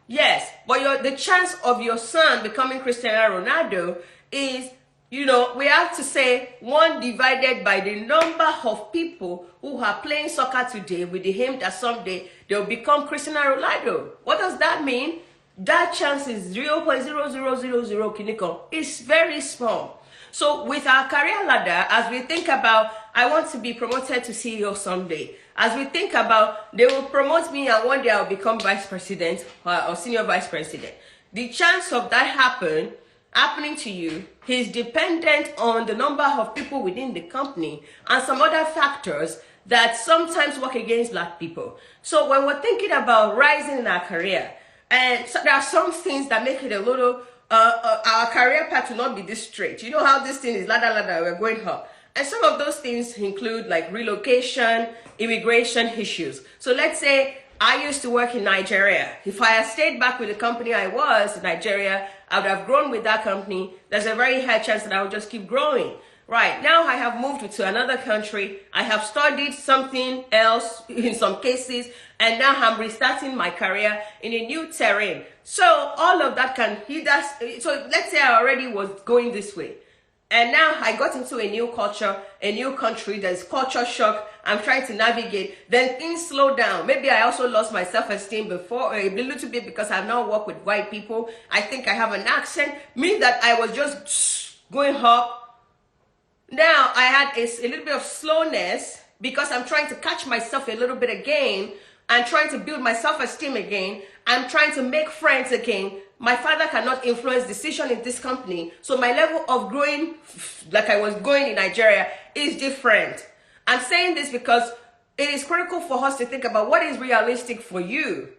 Yes, but the chance of your son becoming Cristiano Ronaldo is, we have to say 1 divided by the number of people who are playing soccer today with the aim that someday they'll become Cristiano Ronaldo. What does that mean? That chance is 0.0000 kinikon. It's very small. So with our career ladder, as we think about, I want to be promoted to CEO someday. As we think about, they will promote me and one day I'll become vice president or senior vice president. The chance of that happening to you is dependent on the number of people within the company and some other factors that sometimes work against Black people. So when we're thinking about rising in our career, and so there are some things that make it a little, our career path to not be this straight. You know how this thing is ladder, we're going up. And some of those things include like relocation, immigration issues. So let's say I used to work in Nigeria. If I had stayed back with the company I was in Nigeria, I would have grown with that company. There's a very high chance that I would just keep growing. Right, now I have moved to another country. I have studied something else in some cases, and now I'm restarting my career in a new terrain. So all of that so let's say I already was going this way. And now I got into a new culture, a new country. There's culture shock. I'm trying to navigate. Then things slow down. Maybe I also lost my self-esteem before, a little bit, because I've now worked with white people. I think I have an accent, meaning that I was just going up Now I had a little bit of slowness because I'm trying to catch myself a little bit again. I'm trying to build my self-esteem again. I'm trying to make friends again. My father cannot influence decision in this company. So my level of growing, like I was going in Nigeria, is different. I'm saying this because it is critical for us to think about what is realistic for you.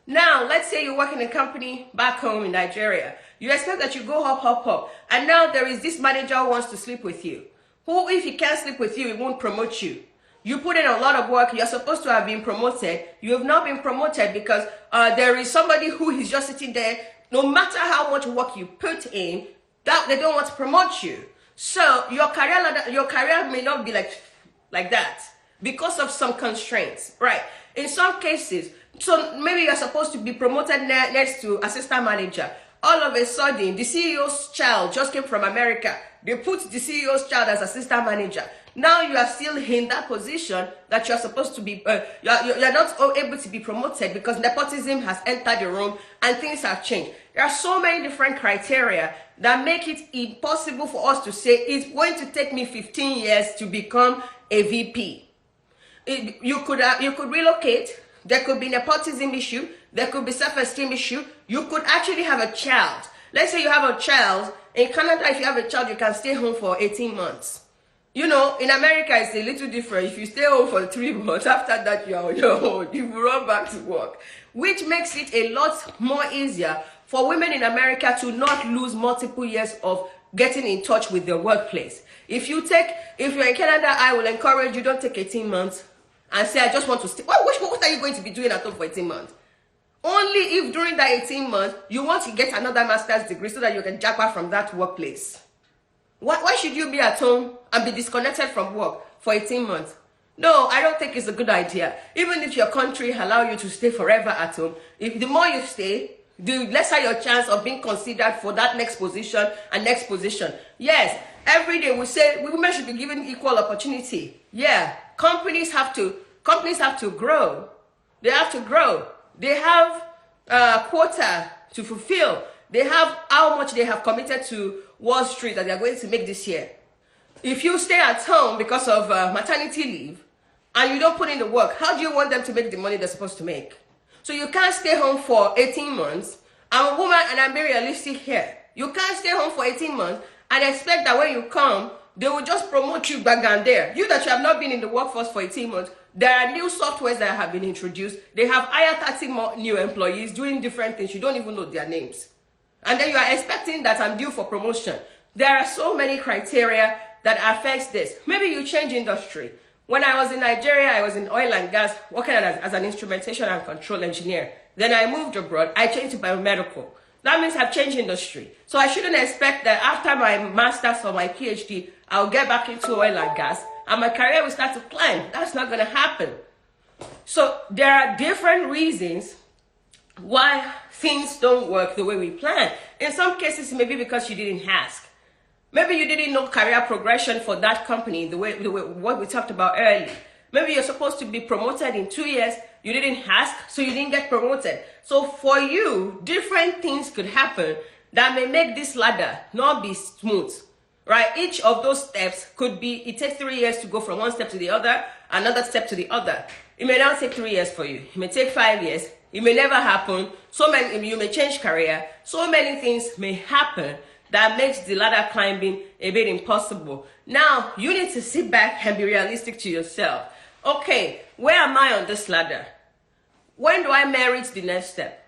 Now, let's say you work in a company back home in Nigeria. You expect that you go up, and now there is this manager who wants to sleep with you. Who, if he can't sleep with you, he won't promote you. You put in a lot of work. You're supposed to have been promoted. You have not been promoted because there is somebody who is just sitting there. No matter how much work you put in, that they don't want to promote you. So your career may not be like that because of some constraints, right? In some cases, so maybe you're supposed to be promoted next to assistant manager. All of a sudden, the CEO's child just came from America. They put the CEO's child as assistant manager. Now you are still in that position that you're supposed to be, you're not able to be promoted because nepotism has entered the room and things have changed. There are so many different criteria that make it impossible for us to say it's going to take me 15 years to become a VP. You could relocate. There could be nepotism issue. There could be self-esteem issue. You could actually have a child. Let's say you have a child. In Canada, if you have a child, you can stay home for 18 months. You know, in America, it's a little different. If you stay home for 3 months, after that, you're on your own. You run back to work, which makes it a lot more easier for women in America to not lose multiple years of getting in touch with their workplace. If you're in Canada, I will encourage you, don't take 18 months and say, I just want to stay. What are you going to be doing at home for 18 months? Only if during that 18 months, you want to get another master's degree so that you can jump out from that workplace. Why should you be at home and be disconnected from work for 18 months? No, I don't think it's a good idea. Even if your country allow you to stay forever at home, if the more you stay, the lesser your chance of being considered for that next position and next position. Yes, every day we say women should be given equal opportunity. Yeah, companies have to grow. They have to grow. They have a quota to fulfill. They have how much they have committed to Wall Street that they are going to make this year. If you stay at home because of maternity leave and you don't put in the work, how do you want them to make the money they're supposed to make? So you can't stay home for 18 months. I'm a woman and I'm very realistic here. You can't stay home for 18 months and expect that when you come, they will just promote you back and there. You that you have not been in the workforce for 18 months, there are new softwares that have been introduced. They have hired 30 more new employees doing different things. You don't even know their names. And then you are expecting that I'm due for promotion. There are so many criteria that affects this. Maybe you change industry. When I was in Nigeria, I was in oil and gas, working as an instrumentation and control engineer. Then I moved abroad. I changed to biomedical. That means I've changed industry. So I shouldn't expect that after my master's or my PhD, I'll get back into oil and gas and my career will start to climb. That's not going to happen. So there are different reasons why things don't work the way we plan. In some cases, maybe because you didn't ask. Maybe you didn't know career progression for that company, the way what we talked about earlier. Maybe you're supposed to be promoted in 2 years. You didn't ask, so you didn't get promoted. So for you, different things could happen that may make this ladder not be smooth, right? Each of those steps could be, it takes 3 years to go from one step to the other, another step to the other. It may not take 3 years for you. It may take 5 years. It may never happen. You may change career. So many things may happen that makes the ladder climbing a bit impossible. Now, you need to sit back and be realistic to yourself. Okay, where am I on this ladder? When do I merit the next step?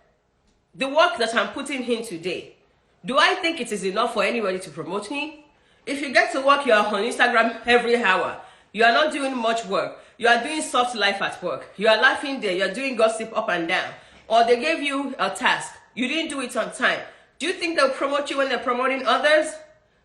The work that I'm putting in today, do I think it is enough for anybody to promote me? If you get to work, you are on Instagram every hour. You are not doing much work. You are doing soft life at work. You are laughing there. You are doing gossip up and down. Or they gave you a task. You didn't do it on time. Do you think they'll promote you when they're promoting others?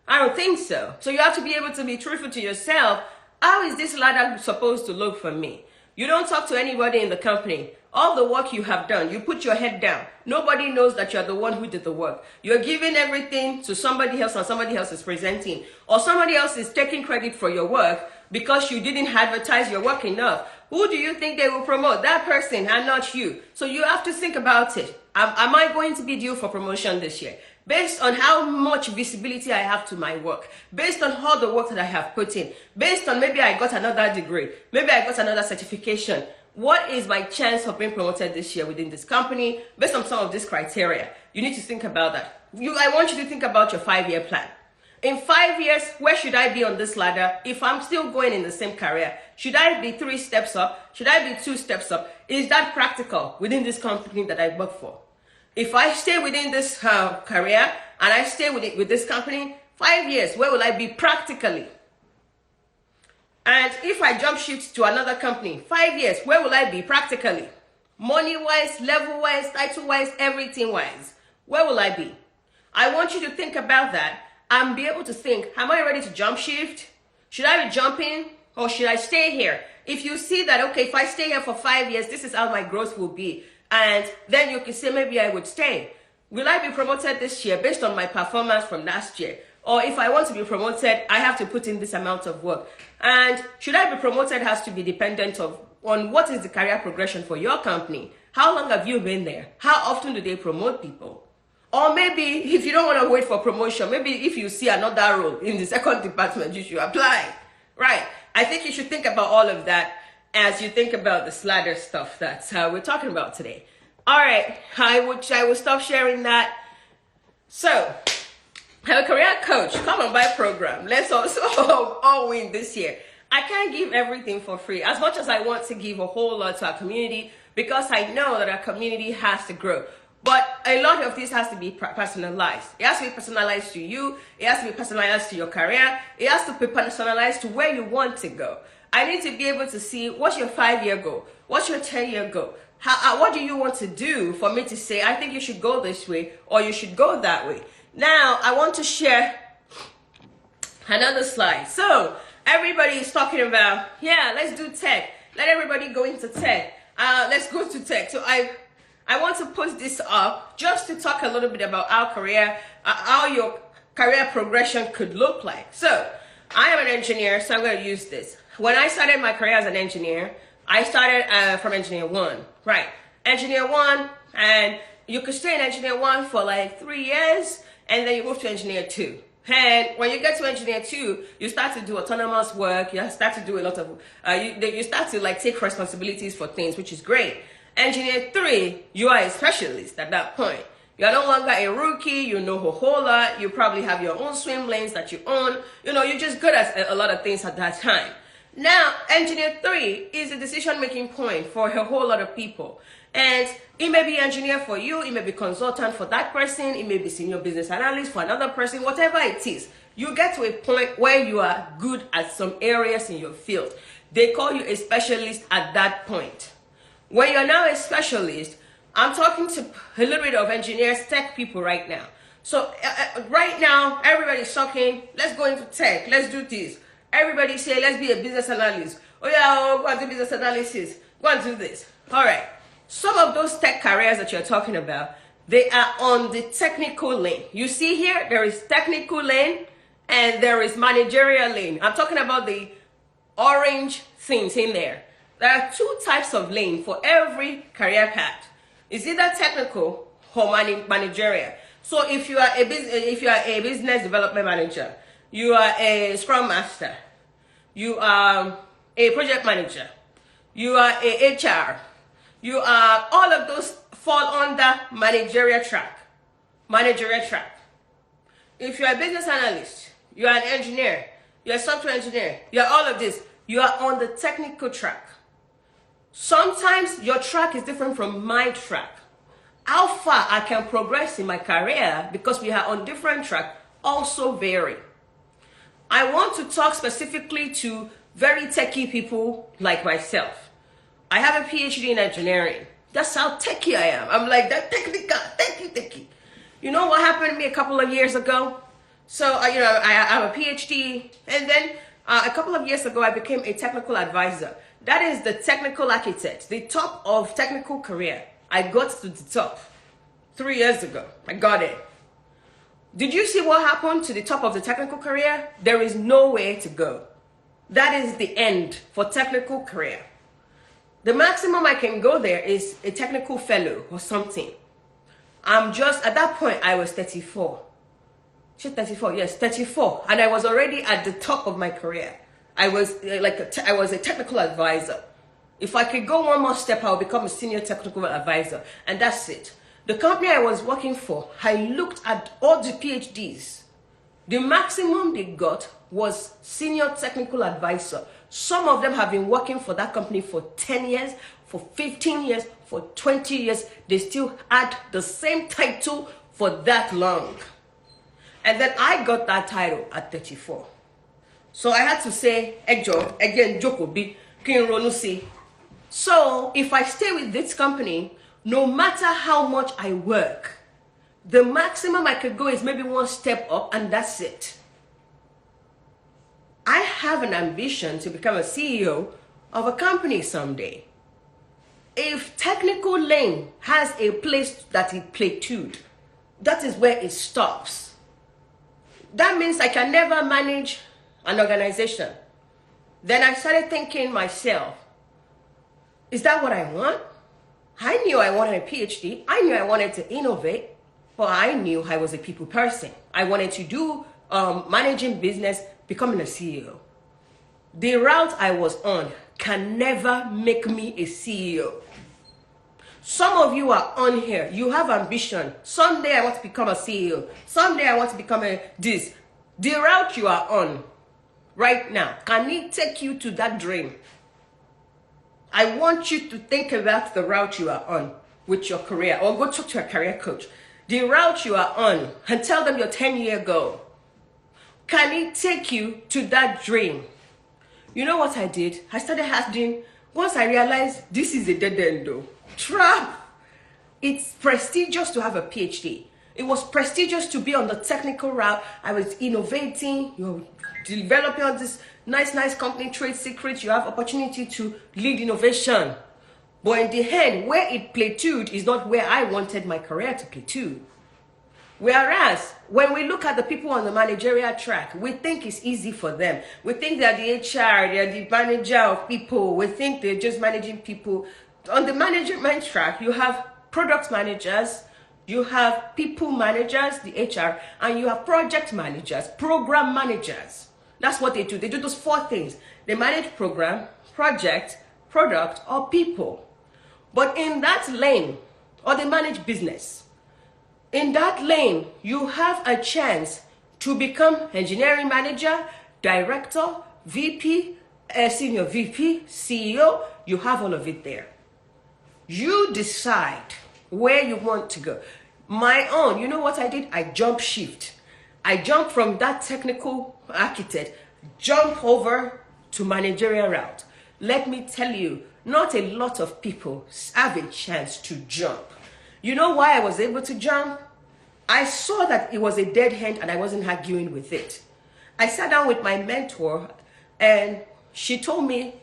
I don't think so. So you have to be able to be truthful to yourself. How is this ladder supposed to look for me? You don't talk to anybody in the company. All the work you have done, you put your head down. Nobody knows that you're the one who did the work. You're giving everything to somebody else and somebody else is presenting. Or somebody else is taking credit for your work because you didn't advertise your work enough. Who do you think they will promote? That person and not you. So you have to think about it. Am I going to be due for promotion this year? based on how much visibility I have to my work, based on all the work that I have put in, based on maybe I got another degree, maybe I got another certification. What is my chance of being promoted this year within this company based on some of these criteria? You need to think about that. I want you to think about your 5-year plan. In 5 years, where should I be on this ladder? If I'm still going in the same career, should I be 3 steps up? Should I be 2 steps up? Is that practical within this company that I work for? If I stay within this career and I stay with this company, 5 years, where will I be practically? And if I jump shift to another company, 5 years, where will I be practically? Money-wise, level-wise, title-wise, everything-wise, where will I be? I want you to think about that and be able to think, am I ready to jump shift? Should I be jumping or should I stay here? If you see that, okay, if I stay here for 5 years, this is how my growth will be. And then you can say, maybe I would stay. Will I be promoted this year based on my performance from last year? Or if I want to be promoted, I have to put in this amount of work. And should I be promoted has to be dependent on what is the career progression for your company. How long have you been there? How often do they promote people? Or maybe if you don't want to wait for promotion, maybe if you see another role in the second department, you should apply. Right. I think you should think about all of that as you think about the ladder stuff that we're talking about today. All right. I will stop sharing that. So, I'm a career coach. Come on, buy program. Let's also all win this year. I can't give everything for free as much as I want to give a whole lot to our community because I know that our community has to grow. But a lot of this has to be personalized. It has to be personalized to you. It has to be personalized to your career. It has to be personalized to where you want to go. I need to be able to see what's your 5-year goal? What's your 10-year goal? What do you want to do for me to say, I think you should go this way or you should go that way? Now, I want to share another slide. So, everybody is talking about, yeah, let's do tech. Let everybody go into tech. Let's go to tech. So, I want to post this up just to talk a little bit about how your career progression could look like. So, I am an engineer, so I'm going to use this. When I started my career as an engineer, I started from engineer 1, right? Engineer 1, and you could stay in engineer 1 for like 3 years, and then you move to engineer 2. And when you get to engineer 2, you start to do autonomous work. You start to do a lot of, you start to like take responsibilities for things, which is great. Engineer 3, you are a specialist at that point. You're no longer a rookie, you know a whole lot, you probably have your own swim lanes that you own. You know, you're just good at a lot of things at that time. Now, engineer 3 is a decision-making point for a whole lot of people. And it may be engineer for you, it may be consultant for that person, it may be senior business analyst for another person, whatever it is. You get to a point where you are good at some areas in your field. They call you a specialist at that point. When you're now a specialist, I'm talking to a little bit of engineers, tech people right now. So right now, everybody's talking, let's go into tech, let's do this. Everybody say, let's be a business analyst. Oh yeah, go and do business analysis. Go and do this. All right. Some of those tech careers that you're talking about, they are on the technical lane. You see here, there is technical lane and there is managerial lane. I'm talking about the orange things in there. There are 2 types of lane for every career path. It's either technical or managerial. So if you are a business development manager, you are a scrum master, you are a project manager, you are a HR, you are, all of those fall under managerial track. If you're a business analyst, you're an engineer, you're a software engineer, you're all of this, you are on the technical track. Sometimes your track is different from my track. How far I can progress in my career because we are on different track also vary. I want to talk specifically to very techie people like myself. I have a PhD in engineering. That's how techie I am. I'm like that techie. You know what happened to me a couple of years ago? So, I have a PhD, and then a couple of years ago, I became a technical advisor. That is the technical architect, the top of technical career. I got to the top 3 years ago. I got it. Did you see what happened to the top of the technical career? There is no way to go. That is the end for technical career. The maximum I can go there is a technical fellow or something. I'm just, at that point, I was 34. She's 34, yes, 34. And I was already at the top of my career. I was I was a technical advisor. If I could go one more step, I would become a senior technical advisor. And that's it. The company I was working for, I looked at all the PhDs. The maximum they got was senior technical advisor. Some of them have been working for that company for 10 years, for 15 years, for 20 years. They still had the same title for that long. And then I got that title at 34. So I had to say, Ejo, again, Jokobi, Kinronusi. So if I stay with this company, no matter how much I work, the maximum I could go is maybe one step up, and that's it. I have an ambition to become a CEO of a company someday. If technical lane has a place that it plateaued, that is where it stops. That means I can never manage an organization. Then I started thinking myself, is that what I want? I knew I wanted a PhD. I knew I wanted to innovate. But I knew I was a people person. I wanted to do managing business, becoming a CEO. The route I was on can never make me a CEO. Some of you are on here. You have ambition. Someday I want to become a CEO. Someday I want to become a this. The route you are on right now, can it take you to that dream? I want you to think about the route you are on with your career, or go talk to a career coach. The route you are on, and tell them your 10-year goal. Can it take you to that dream? You know what I did? I started asking, once I realized this is a dead end though. Trap! It's prestigious to have a PhD. It was prestigious to be on the technical route. I was innovating, developing all this nice company trade secrets. You have opportunity to lead innovation. But in the end, where it plateaued is not where I wanted my career to plateau. Whereas, when we look at the people on the managerial track, we think it's easy for them. We think they're the HR, they're the manager of people. We think they're just managing people. On the management track, you have product managers, you have people managers, the HR, and you have project managers, program managers. That's what they do. They do those four things. They manage program, project, product, or people. But in that lane, or they manage business, in that lane, you have a chance to become engineering manager, director, VP, senior VP, CEO. You have all of it there. You decide where you want to go. My own, you know what I did? I jump shift. I jumped from that technical architect, jump over to managerial route. Let me tell you, not a lot of people have a chance to jump. You know why I was able to jump? I saw that it was a dead end and I wasn't arguing with it. I sat down with my mentor and she told me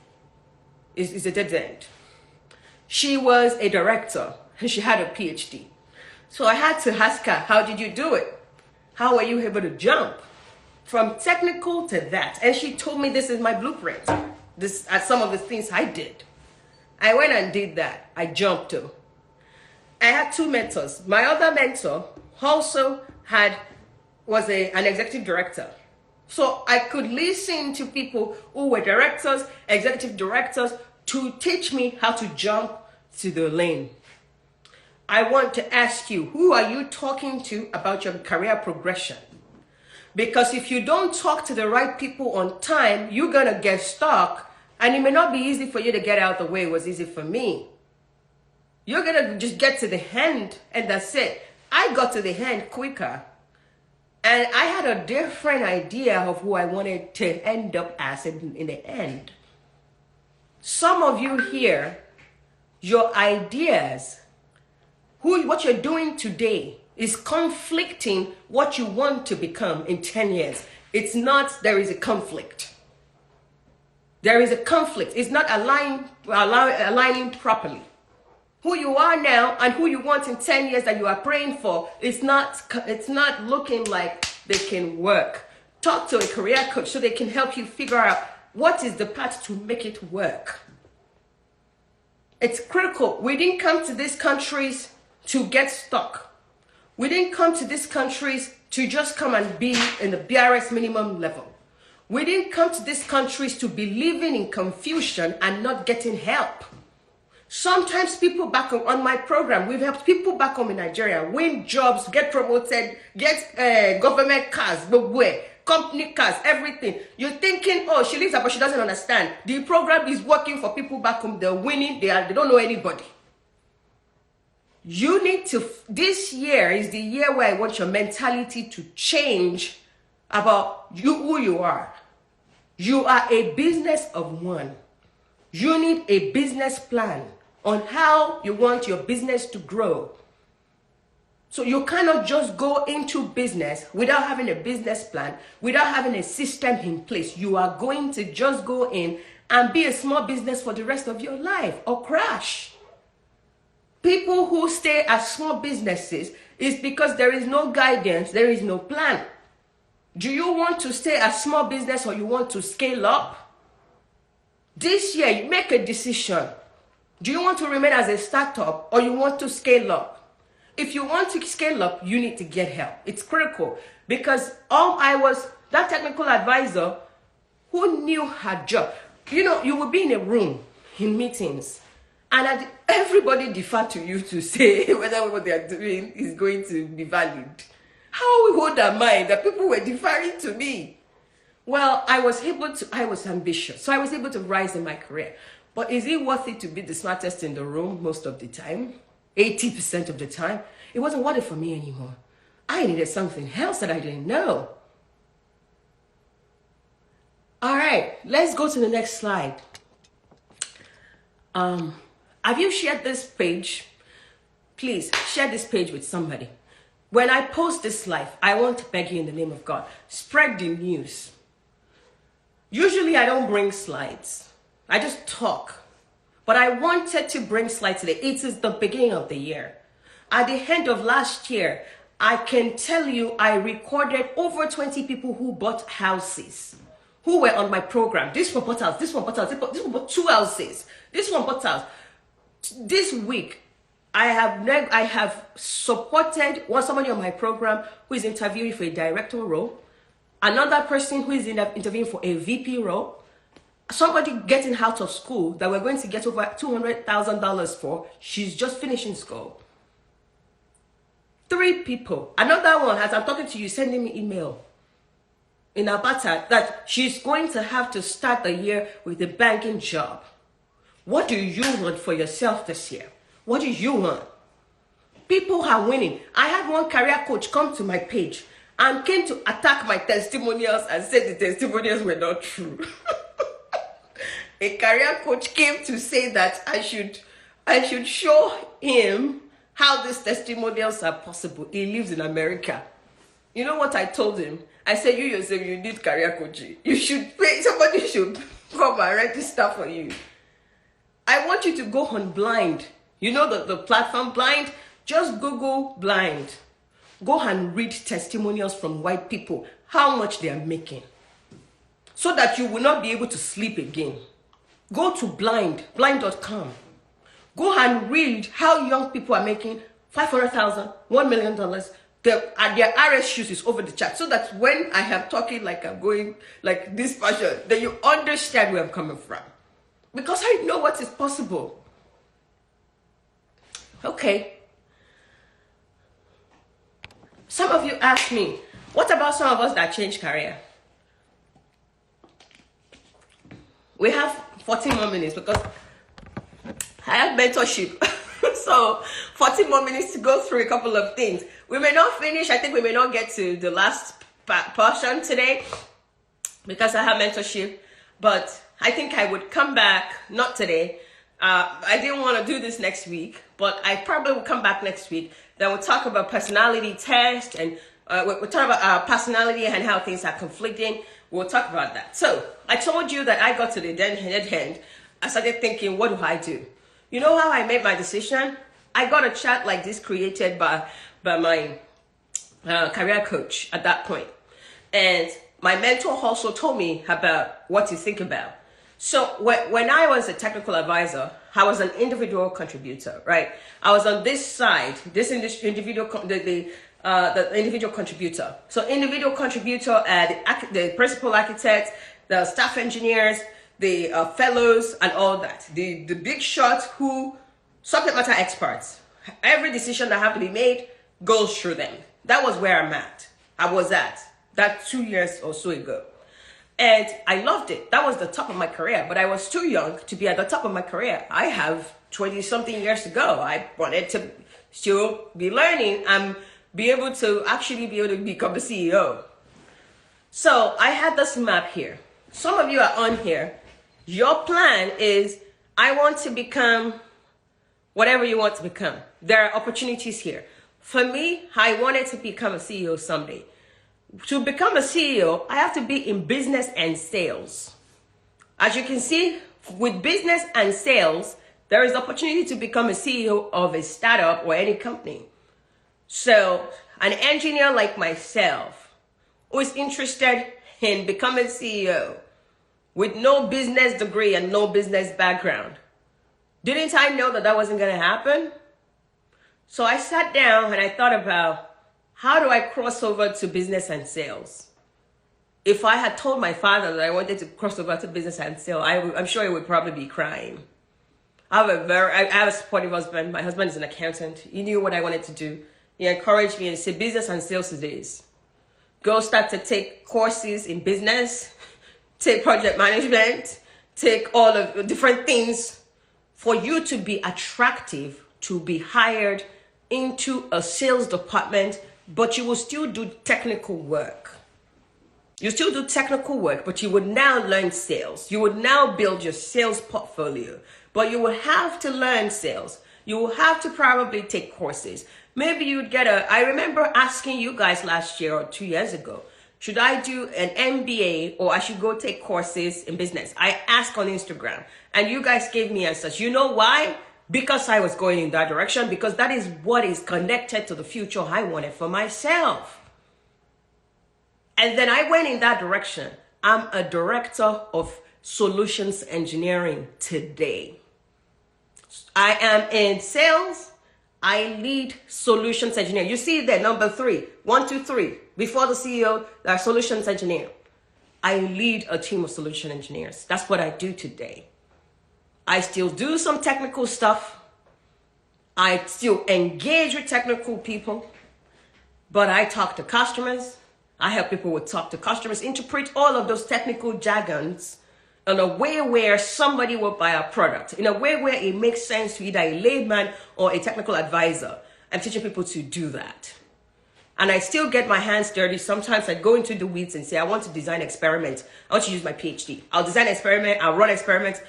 it's a dead end. She was a director and she had a PhD. So I had to ask her, how did you do it? How were you able to jump from technical to that? And she told me this is my blueprint. This are some of the things I did. I went and did that. I jumped to. I had two mentors. My other mentor also was an executive director. So I could listen to people who were directors, executive directors, to teach me how to jump to the lane. I want to ask you, who are you talking to about your career progression? Because if you don't talk to the right people on time, you're going to get stuck. And it may not be easy for you to get out the way it was easy for me. You're going to just get to the end and that's it. I got to the end quicker. And I had a different idea of who I wanted to end up as in the end. Some of you here, your ideas, what you're doing today is conflicting what you want to become in 10 years. It's not, there is a conflict. There is a conflict. It's not aligning properly. Who you are now and who you want in 10 years that you are praying for, it's not looking like they can work. Talk to a career coach so they can help you figure out what is the path to make it work. It's critical. We didn't come to these countries to get stuck. We didn't come to these countries to just come and be in the barest minimum level. We didn't come to these countries to be living in confusion and not getting help. Sometimes people back on my program, we've helped people back home in Nigeria win jobs, get promoted, get government cars, company cars, everything. You're thinking, oh, she lives there, but she doesn't understand. The program is working for people back home. They're winning. They don't know anybody. You need to, this year is the year where I want your mentality to change about who you are. You are a business of one. You need a business plan on how you want your business to grow. So you cannot just go into business without having a business plan, without having a system in place. You are going to just go in and be a small business for the rest of your life or crash. People who stay as small businesses is because there is no guidance, there is no plan. Do you want to stay a small business or you want to scale up? This year, you make a decision. Do you want to remain as a startup or you want to scale up? If you want to scale up, you need to get help. It's critical because I was that technical advisor who knew her job. You know, you will be in a room in meetings and everybody defer to you to say whether what they are doing is going to be valid. How would I mind that people were deferring to me? Well, I was ambitious, so I was able to rise in my career. But is it worth it to be the smartest in the room most of the time? 80% of the time? It wasn't worth it for me anymore. I needed something else that I didn't know. All right, let's go to the next slide. Have you shared this page? Please share this page with somebody. When I post this live, I want to beg you in the name of God, spread the news. Usually I don't bring slides. I just talk. But I wanted to bring slides today. It is the beginning of the year. At the end of last year, I can tell you I recorded over 20 people who bought houses, who were on my program. This one bought house, this one bought house, this one bought 2 houses, this one bought house. This week, I have supported somebody on my program who is interviewing for a director role, another person who is interviewing for a VP role, somebody getting out of school that we're going to get over $200,000 for. She's just finishing school. 3 people. Another one, as I'm talking to you, sending me email in Abata that she's going to have to start the year with a banking job. What do you want for yourself this year? What do you want? People are winning. I had one career coach come to my page and came to attack my testimonials and said the testimonials were not true. A career coach came to say that I should show him how these testimonials are possible. He lives in America. You know what I told him? I said, you yourself, you need career coaching. You should pay, somebody should come and register for you. I want you to go on Blind. You know the platform Blind? Just Google Blind. Go and read testimonials from white people, how much they are making, so that you will not be able to sleep again. Go to blind.com. Go and read how young people are making $500,000, $1 million. Their RSUs is over the chart, so that when I am talking like I'm going like this fashion, then you understand where I'm coming from. Because I know what is possible. Okay. Some of you ask me, what about some of us that change career? We have 14 more minutes because I have mentorship. So 14 more minutes to go through a couple of things. We may not finish. I think we may not get to the last portion today because I have mentorship. But I think I would come back, not today. I didn't want to do this next week, but I probably will come back next week. Then we'll talk about personality test and we'll talk about personality and how things are conflicting. We'll talk about that. So I told you that I got to the dead end. I started thinking, what do I do? You know how I made my decision? I got a chat like this created by my career coach at that point. And my mentor also told me about what to think about. So when I was a technical advisor, I was an individual contributor, right? I was on this side, this individual, the individual contributor. So individual contributor, the principal architect, the staff engineers, the fellows, and all that. The big shots who subject matter experts. Every decision that have to be made goes through them. That was where I'm at. I was at that 2 years or so ago. And I loved it. That was the top of my career, but I was too young to be at the top of my career. I have 20 something years to go. I wanted to still be learning and be able to become the CEO. So I had this map here. Some of you are on here. Your plan is, I want to become whatever you want to become. There are opportunities here. For me, I wanted to become a CEO someday. To become a CEO, I have to be in business and sales. As you can see, with business and sales, there is opportunity to become a CEO of a startup or any company. So an engineer like myself who is interested in becoming CEO with no business degree and no business background, didn't I know that that wasn't going to happen? So I sat down and I thought about, how do I cross over to business and sales? If I had told my father that I wanted to cross over to business and sales, I'm sure he would probably be crying. I have a supportive husband. My husband is an accountant. He knew what I wanted to do. He encouraged me and said, business and sales today. Go start to take courses in business, take project management, take all of the different things for you to be attractive, to be hired into a sales department, but you will still do technical work. You still do technical work, but you would now learn sales. You would now build your sales portfolio, but you will have to learn sales. You will have to probably take courses. Maybe you would I remember asking you guys last year or 2 years ago, should I do an MBA or I should go take courses in business? I asked on Instagram and you guys gave me answers. You know why? Because I was going in that direction, because that is what is connected to the future I wanted for myself. And then I went in that direction. I'm a director of solutions engineering today. I am in sales. I lead solutions engineer. You see there, number 3, 1, 2, 3. Before the CEO, there are solutions engineer. I lead a team of solution engineers. That's what I do today. I still do some technical stuff. I still engage with technical people, but I talk to customers. I help people with talk to customers, interpret all of those technical jargons in a way where somebody will buy a product, in a way where it makes sense to either a layman or a technical advisor. I'm teaching people to do that. And I still get my hands dirty. Sometimes I go into the weeds and say, I want to design experiments. I want to use my PhD. I'll design experiment. I'll run experiments.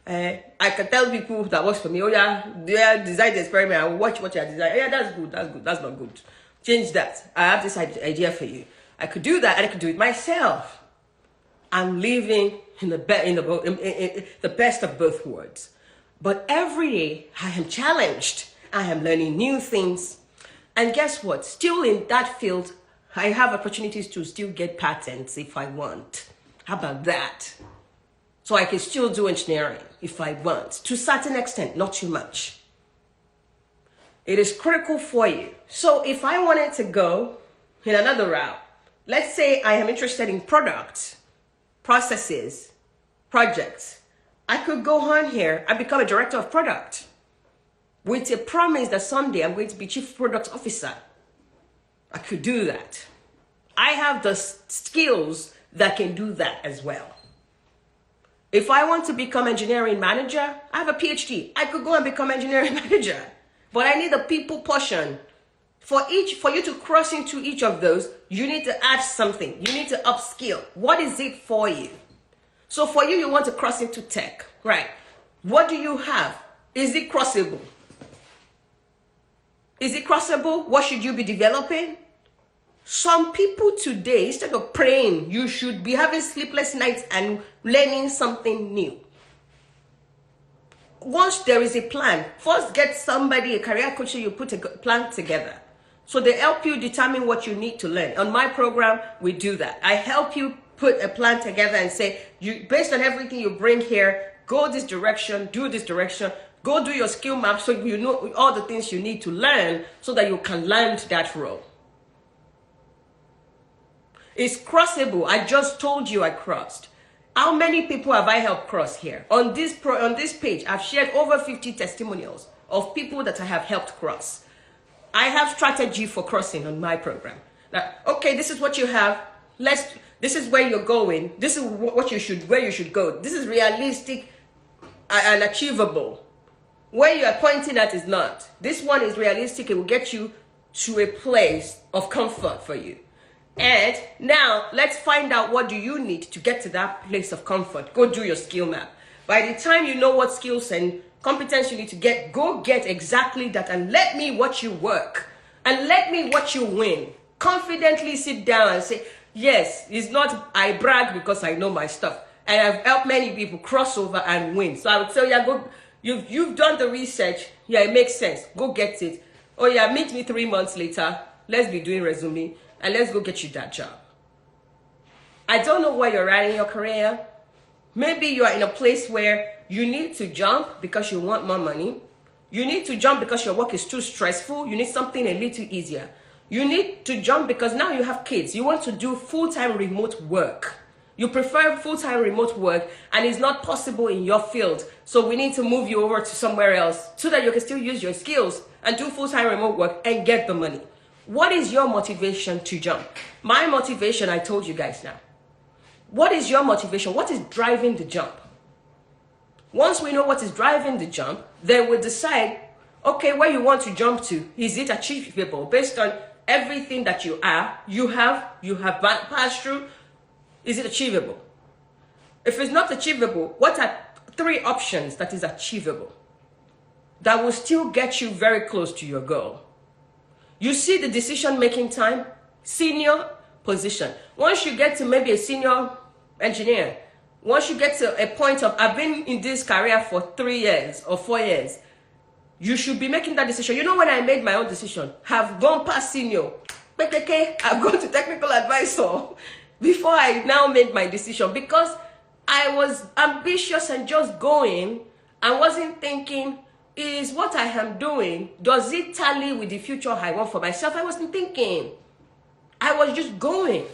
I can tell people that works for me, oh yeah, design the experiment. I will watch what you are designing. Yeah, that's good. That's not good. Change that. I have this idea for you. I could do that and I could do it myself. I'm living in the best of both worlds. But every day I am challenged. I am learning new things. And guess what? Still in that field, I have opportunities to still get patents if I want. How about that? So I can still do engineering if I want, to a certain extent, not too much. It is critical for you. So if I wanted to go in another route, let's say I am interested in products, processes, projects, I could go on here and become a director of product with a promise that someday I'm going to be chief product officer. I could do that. I have the skills that can do that as well. If I want to become engineering manager, I have a PhD. I could go and become engineering manager. But I need a people portion. For you to cross into each of those, you need to add something. You need to upskill. What is it for you? So for you, you want to cross into tech, right? What do you have? Is it crossable? Is it crossable? What should you be developing? Some people today, instead of praying, you should be having sleepless nights and learning something new. Once there is a plan, first get somebody, a career coach, you put a plan together. So they help you determine what you need to learn. On my program, we do that. I help you put a plan together and say, you, based on everything you bring here, go this direction, do this direction, go do your skill map so you know all the things you need to learn so that you can land that role. It's crossable. I just told you I crossed. How many people have I helped cross here? On this page, I've shared over 50 testimonials of people that I have helped cross. I have strategy for crossing on my program. Now, okay, this is what you have. This is where you're going. This is where you should go. This is realistic and achievable. Where you are pointing at is not. This one is realistic. It will get you to a place of comfort for you. And now let's find out, what do you need to get to that place of comfort? Go do your skill map. By the time you know what skills and competence you need to get, go get exactly that, and let me watch you work and let me watch you win. Confidently sit down and say, yes, it's not I brag because I know my stuff. And I've helped many people cross over and win. So I would tell you, go, you've done the research. Yeah, it makes sense. Go get it. Oh yeah, meet me 3 months later. Let's be doing resume and let's go get you that job. I don't know where you're at in your career. Maybe you are in a place where you need to jump because you want more money. You need to jump because your work is too stressful. You need something a little easier. You need to jump because now you have kids. You want to do full-time remote work. You prefer full-time remote work and it's not possible in your field. So we need to move you over to somewhere else so that you can still use your skills and do full-time remote work and get the money. What is your motivation to jump? My motivation, I told you guys now. What is your motivation? What is driving the jump? Once we know what is driving the jump, then we'll decide, okay, where you want to jump to. Is it achievable based on everything that you have passed through? Is it achievable? If it's not achievable, what are 3 options that is achievable that will still get you very close to your goal? You see the decision-making time, senior position. Once you get to maybe a senior engineer, once you get to a point of, I've been in this career for 3 years or 4 years, you should be making that decision. You know, when I made my own decision, have gone past senior, I've gone to technical advisor before I now made my decision, because I was ambitious and just going. I wasn't thinking, is what I am doing, does it tally with the future I want for myself? I wasn't thinking. I was just going.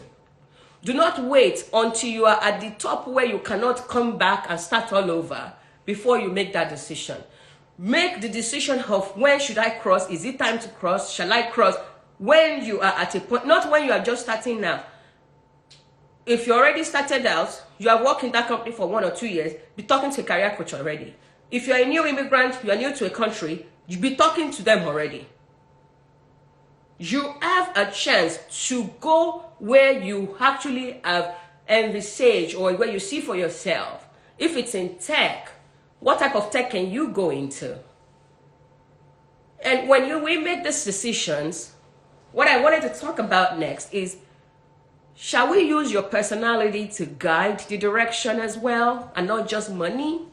Do not wait until you are at the top where you cannot come back and start all over before you make that decision. Make the decision of, when should I cross? Is it time to cross? Shall I cross? When you are at a point, not when you are just starting now. If you already started out, you have worked in that company for 1 or 2 years, be talking to a career coach already. If you're a new immigrant, you are new to a country, you be talking to them already. You have a chance to go where you actually have envisaged or where you see for yourself. If it's in tech, what type of tech can you go into? And when we make these decisions, what I wanted to talk about next is, shall we use your personality to guide the direction as well and not just money?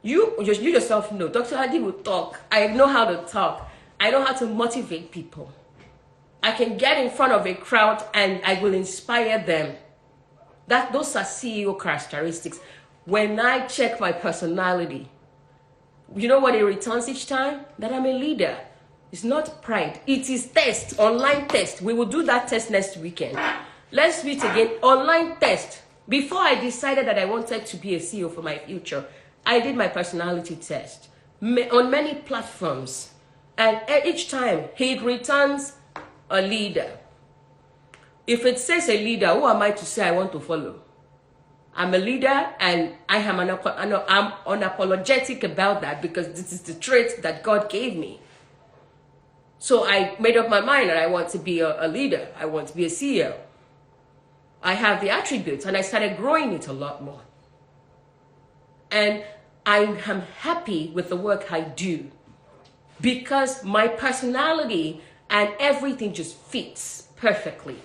You yourself know, Dr. Adi will talk. I know how to talk. I know how to motivate people. I can get in front of a crowd and I will inspire them. Those are CEO characteristics. When I check my personality, you know what it returns each time? That I'm a leader. It's not pride. It is test, online test. We will do that test next weekend. Let's meet again. Online test. Before I decided that I wanted to be a CEO for my future, I did my personality test on many platforms. And each time, it returns a leader. If it says a leader, who am I to say I want to follow? I'm a leader, and I'm unapologetic about that, because this is the trait that God gave me. So I made up my mind that I want to be a leader. I want to be a CEO. I have the attributes, and I started growing it a lot more. And I am happy with the work I do, because my personality and everything just fits perfectly.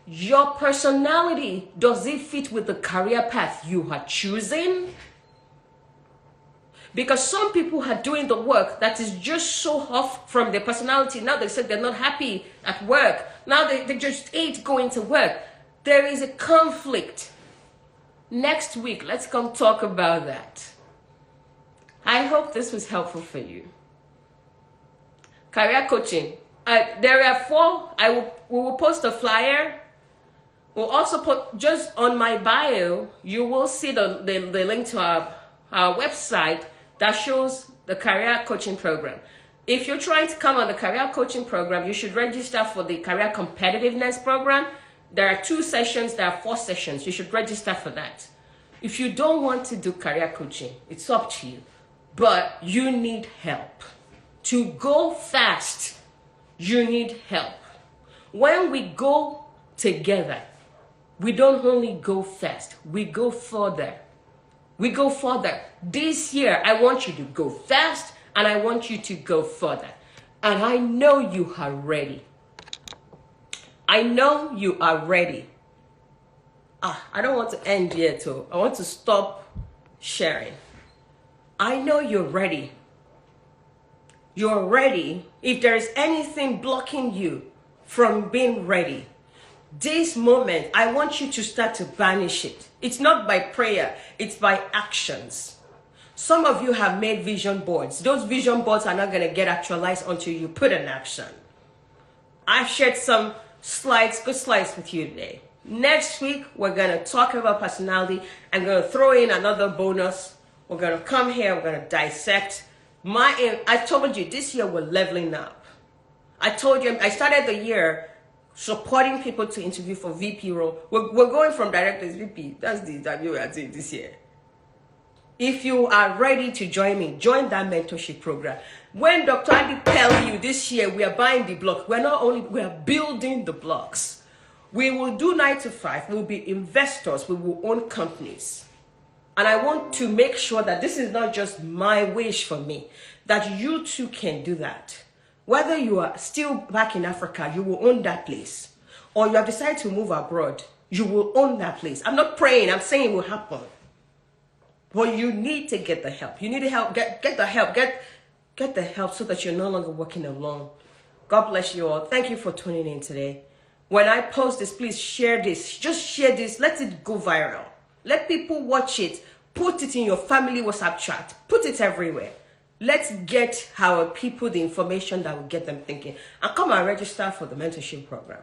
Your personality, does it fit with the career path you are choosing? Because some people are doing the work that is just so off from their personality. Now they said they're not happy at work. Now they just hate going to work. There is a conflict. Next week, let's come talk about that. I hope this was helpful for you. Career coaching. There are 4. We will post a flyer. We'll also put, just on my bio, you will see the link to our website that shows the career coaching program. If you're trying to come on the career coaching program, you should register for the career competitiveness program. There are 2 sessions, there are 4 sessions. You should register for that. If you don't want to do career coaching, it's up to you. But you need help. To go fast, you need help. When we go together, we don't only go fast, we go further. We go further. This year, I want you to go fast and I want you to go further. And I know you are ready. I know you are ready. I don't want to end yet, too. I want to stop sharing. I know you're ready. You're ready. If there's anything blocking you from being ready, this moment, I want you to start to banish it. It's not by prayer, it's by actions. Some of you have made vision boards. Those vision boards are not going to get actualized until you put in action. I've shared some slides, good slides with you today. Next week, we're going to talk about personality. I'm going to throw in another bonus. We're going to come here, we're going to dissect. I told you, this year we're leveling up. I told you, I started the year supporting people to interview for VP role. We're going from director to VP. That's the interview we are doing this year. If you are ready to join me, join that mentorship program. When Dr. Andy tell you this year we are buying the block, we are building the blocks. We will do 9 to 5. We'll be investors. We will own companies. And I want to make sure that this is not just my wish for me, that you too can do that. Whether you are still back in Africa, you will own that place. Or you have decided to move abroad, you will own that place. I'm not praying, I'm saying it will happen. But you need to get the help. You need to help. Get the help. Get the help so that you're no longer working alone. God bless you all. Thank you for tuning in today. When I post this, please share this. Just share this. Let it go viral. Let people watch it. Put it in your family WhatsApp chat. Put it everywhere. Let's get our people the information that will get them thinking. And come and register for the mentorship program.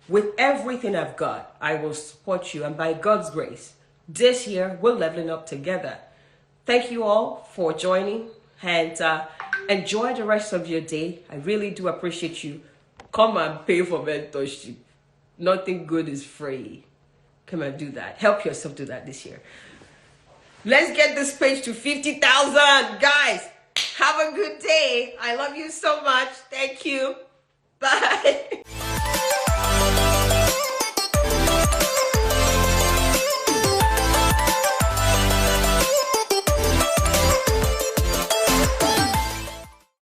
With everything I've got, I will support you. And by God's grace, this year, we're leveling up together. Thank you all for joining. And enjoy the rest of your day. I really do appreciate you. Come and pay for mentorship. Nothing good is free. Come and do that. Help yourself do that this year. Let's get this page to 50,000. Guys, have a good day. I love you so much. Thank you. Bye.